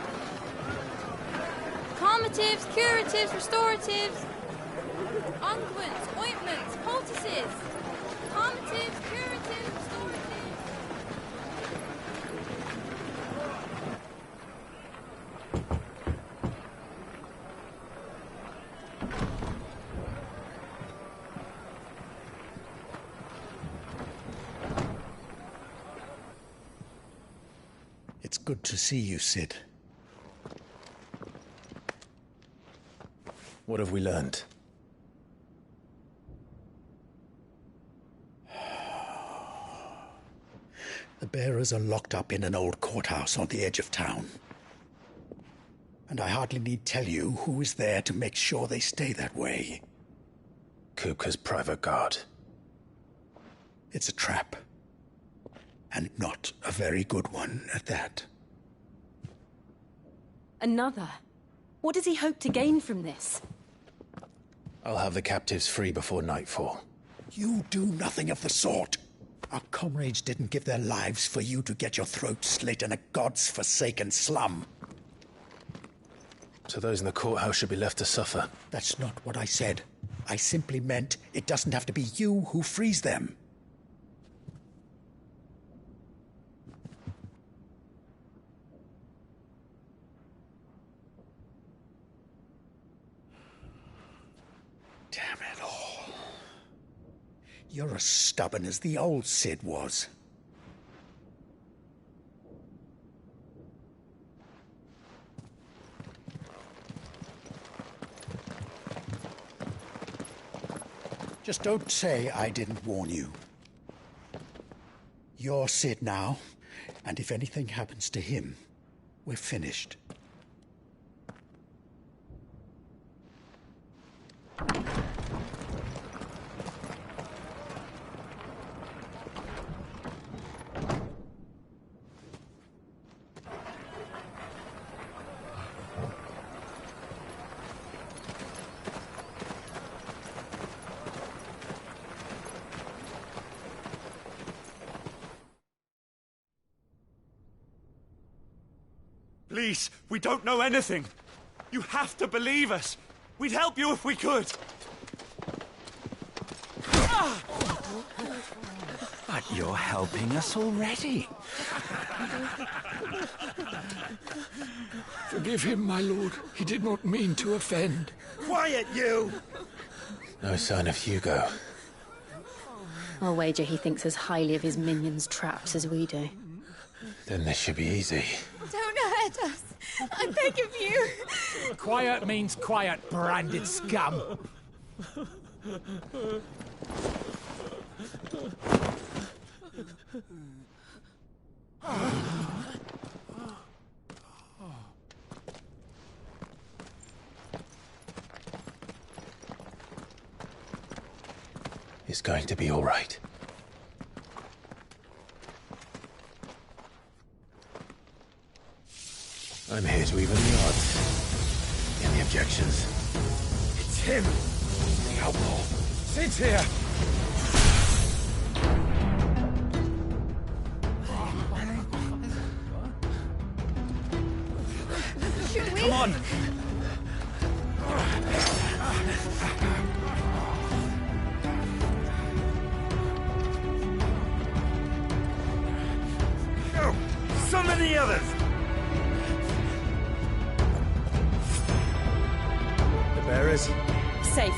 Calmatives, curatives, restoratives, unguents, ointments, poultices. Calmatives, curatives, restoratives. It's good to see you, Sid. What have we learned? The bearers are locked up in an old courthouse on the edge of town. And I hardly need tell you who is there to make sure they stay that way. Kupka's private guard. It's a trap. And not a very good one at that. Another? What does he hope to gain from this? I'll have the captives free before nightfall. You do nothing of the sort. Our comrades didn't give their lives for you to get your throat slit in a god's forsaken slum. So those in the courthouse should be left to suffer. That's not what I said. I simply meant it doesn't have to be you who frees them. Damn it all. You're as stubborn as the old Sid was. Just don't say I didn't warn you. You're Sid now, And if anything happens to him, we're finished. Please, we don't know anything. You have to believe us. We'd help you if we could. But you're helping us already. Forgive him, my lord. He did not mean to offend. Quiet, you! No sign of Hugo. I'll wager he thinks as highly of his minions' traps as we do. Then this should be easy. Don't hurt us. I beg of you. Quiet means quiet, branded scum. It's going to be all right. I'm here to even the odds. Any objections? It's him, the outlaw. Sit here. Should we? Come on. Go! Summon the others! The bearers? Safe.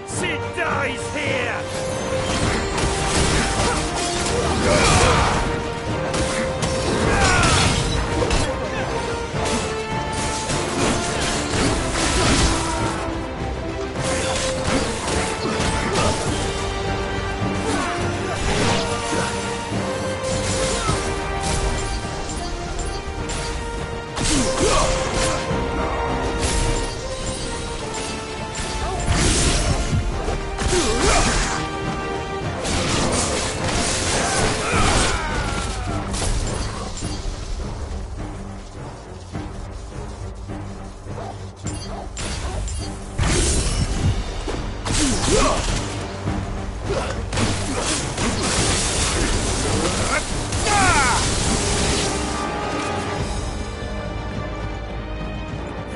Sid dies here!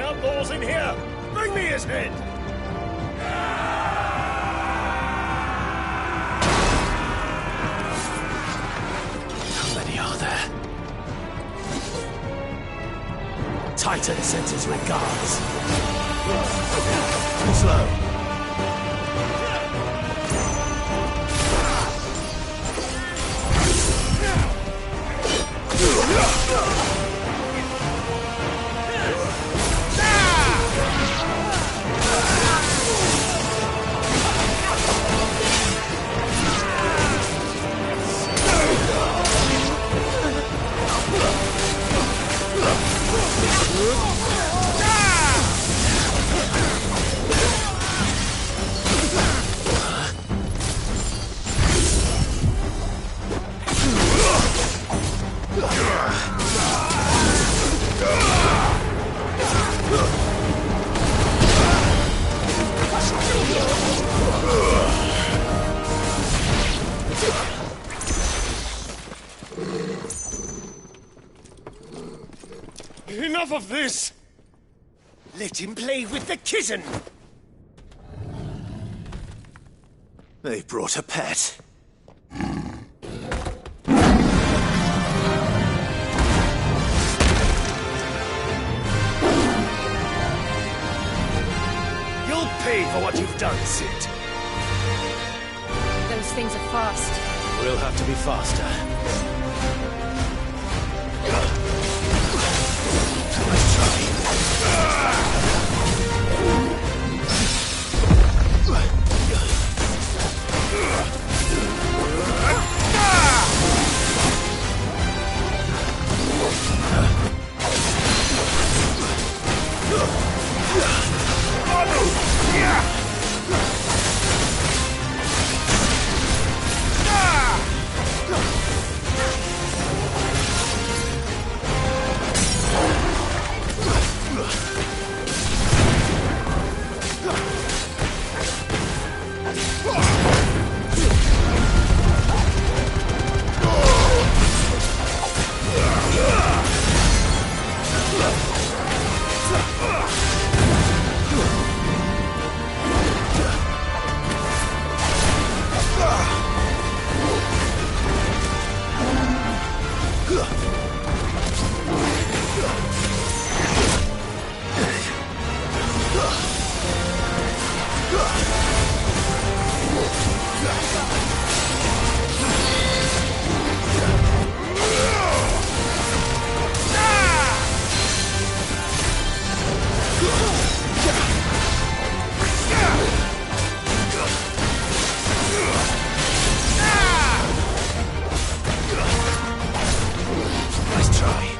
Outlaws in here! Bring me his head! How many are there? Titan sends his regards. Slow. Enough of this! Let him play with the kitten! They've brought a pet. You'll pay for what you've done, Sid. Those things are fast. We'll have to be faster. Let's try.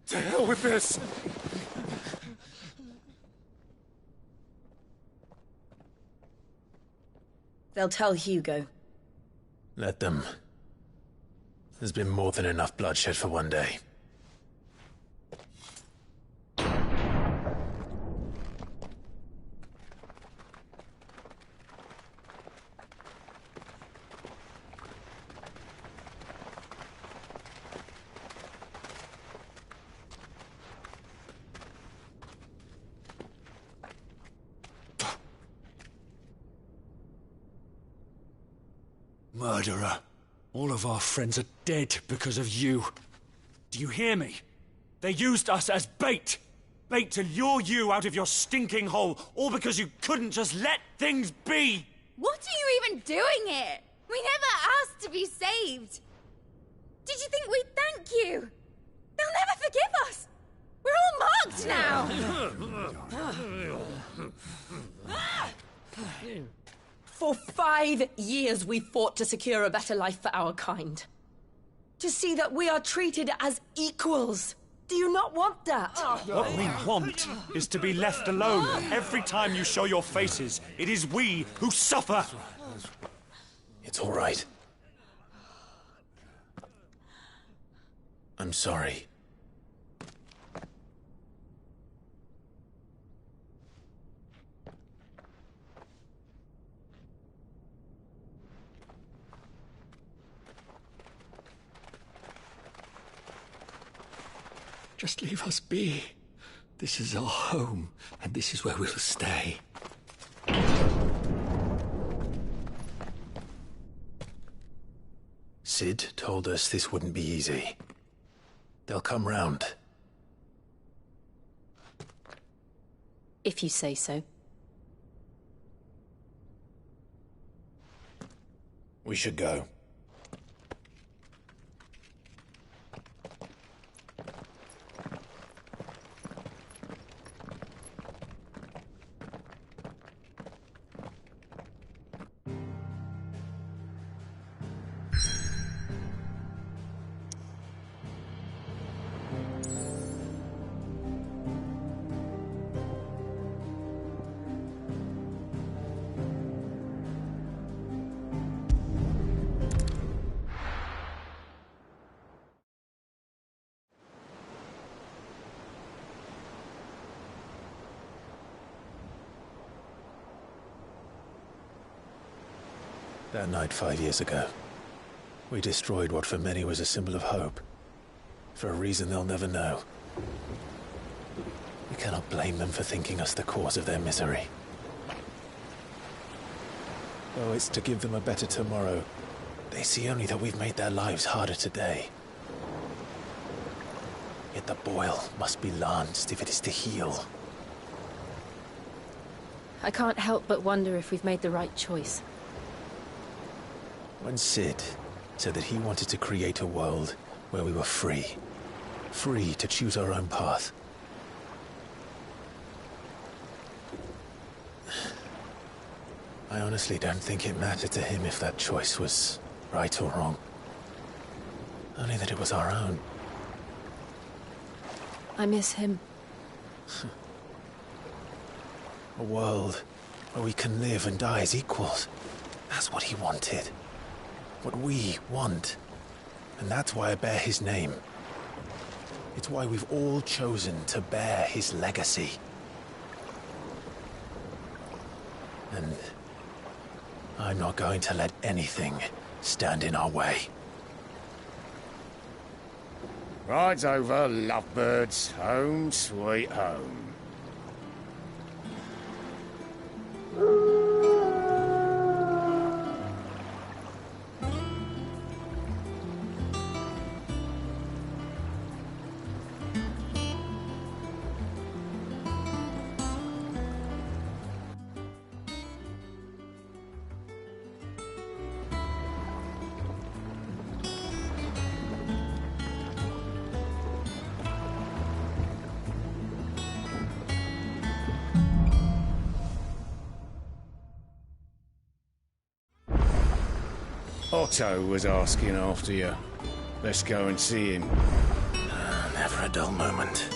To hell with this! They'll tell Hugo. Let them. There's been more than enough bloodshed for one day. Murderer. All of our friends are dead because of you. Do you hear me? They used us as bait. Bait to lure you out of your stinking hole, all because you couldn't just let things be. What are you even doing here? We never asked to be saved. Did you think we'd thank you? They'll never forgive us. We're all marked now. For 5 years we fought to secure a better life for our kind. To see that we are treated as equals. Do you not want that? What we want is to be left alone. Every time you show your faces, it is we who suffer. It's all right. I'm sorry. Just leave us be. This is our home, and this is where we'll stay. Sid told us this wouldn't be easy. They'll come round. If you say so. We should go. That night 5 years ago, we destroyed what for many was a symbol of hope. For a reason they'll never know. We cannot blame them for thinking us the cause of their misery. Though it's to give them a better tomorrow, they see only that we've made their lives harder today. Yet the boil must be lanced if it is to heal. I can't help but wonder if we've made the right choice. When Sid said that he wanted to create a world where we were free. Free to choose our own path. I honestly don't think it mattered to him if that choice was right or wrong. Only that it was our own. I miss him. A world where we can live and die as equals. That's what he wanted. What we want. And that's why I bear his name. It's why we've all chosen to bear his legacy. And I'm not going to let anything stand in our way. Rides over, lovebirds. Home sweet home. Otto was asking after you. Let's go and see him. Never a dull moment.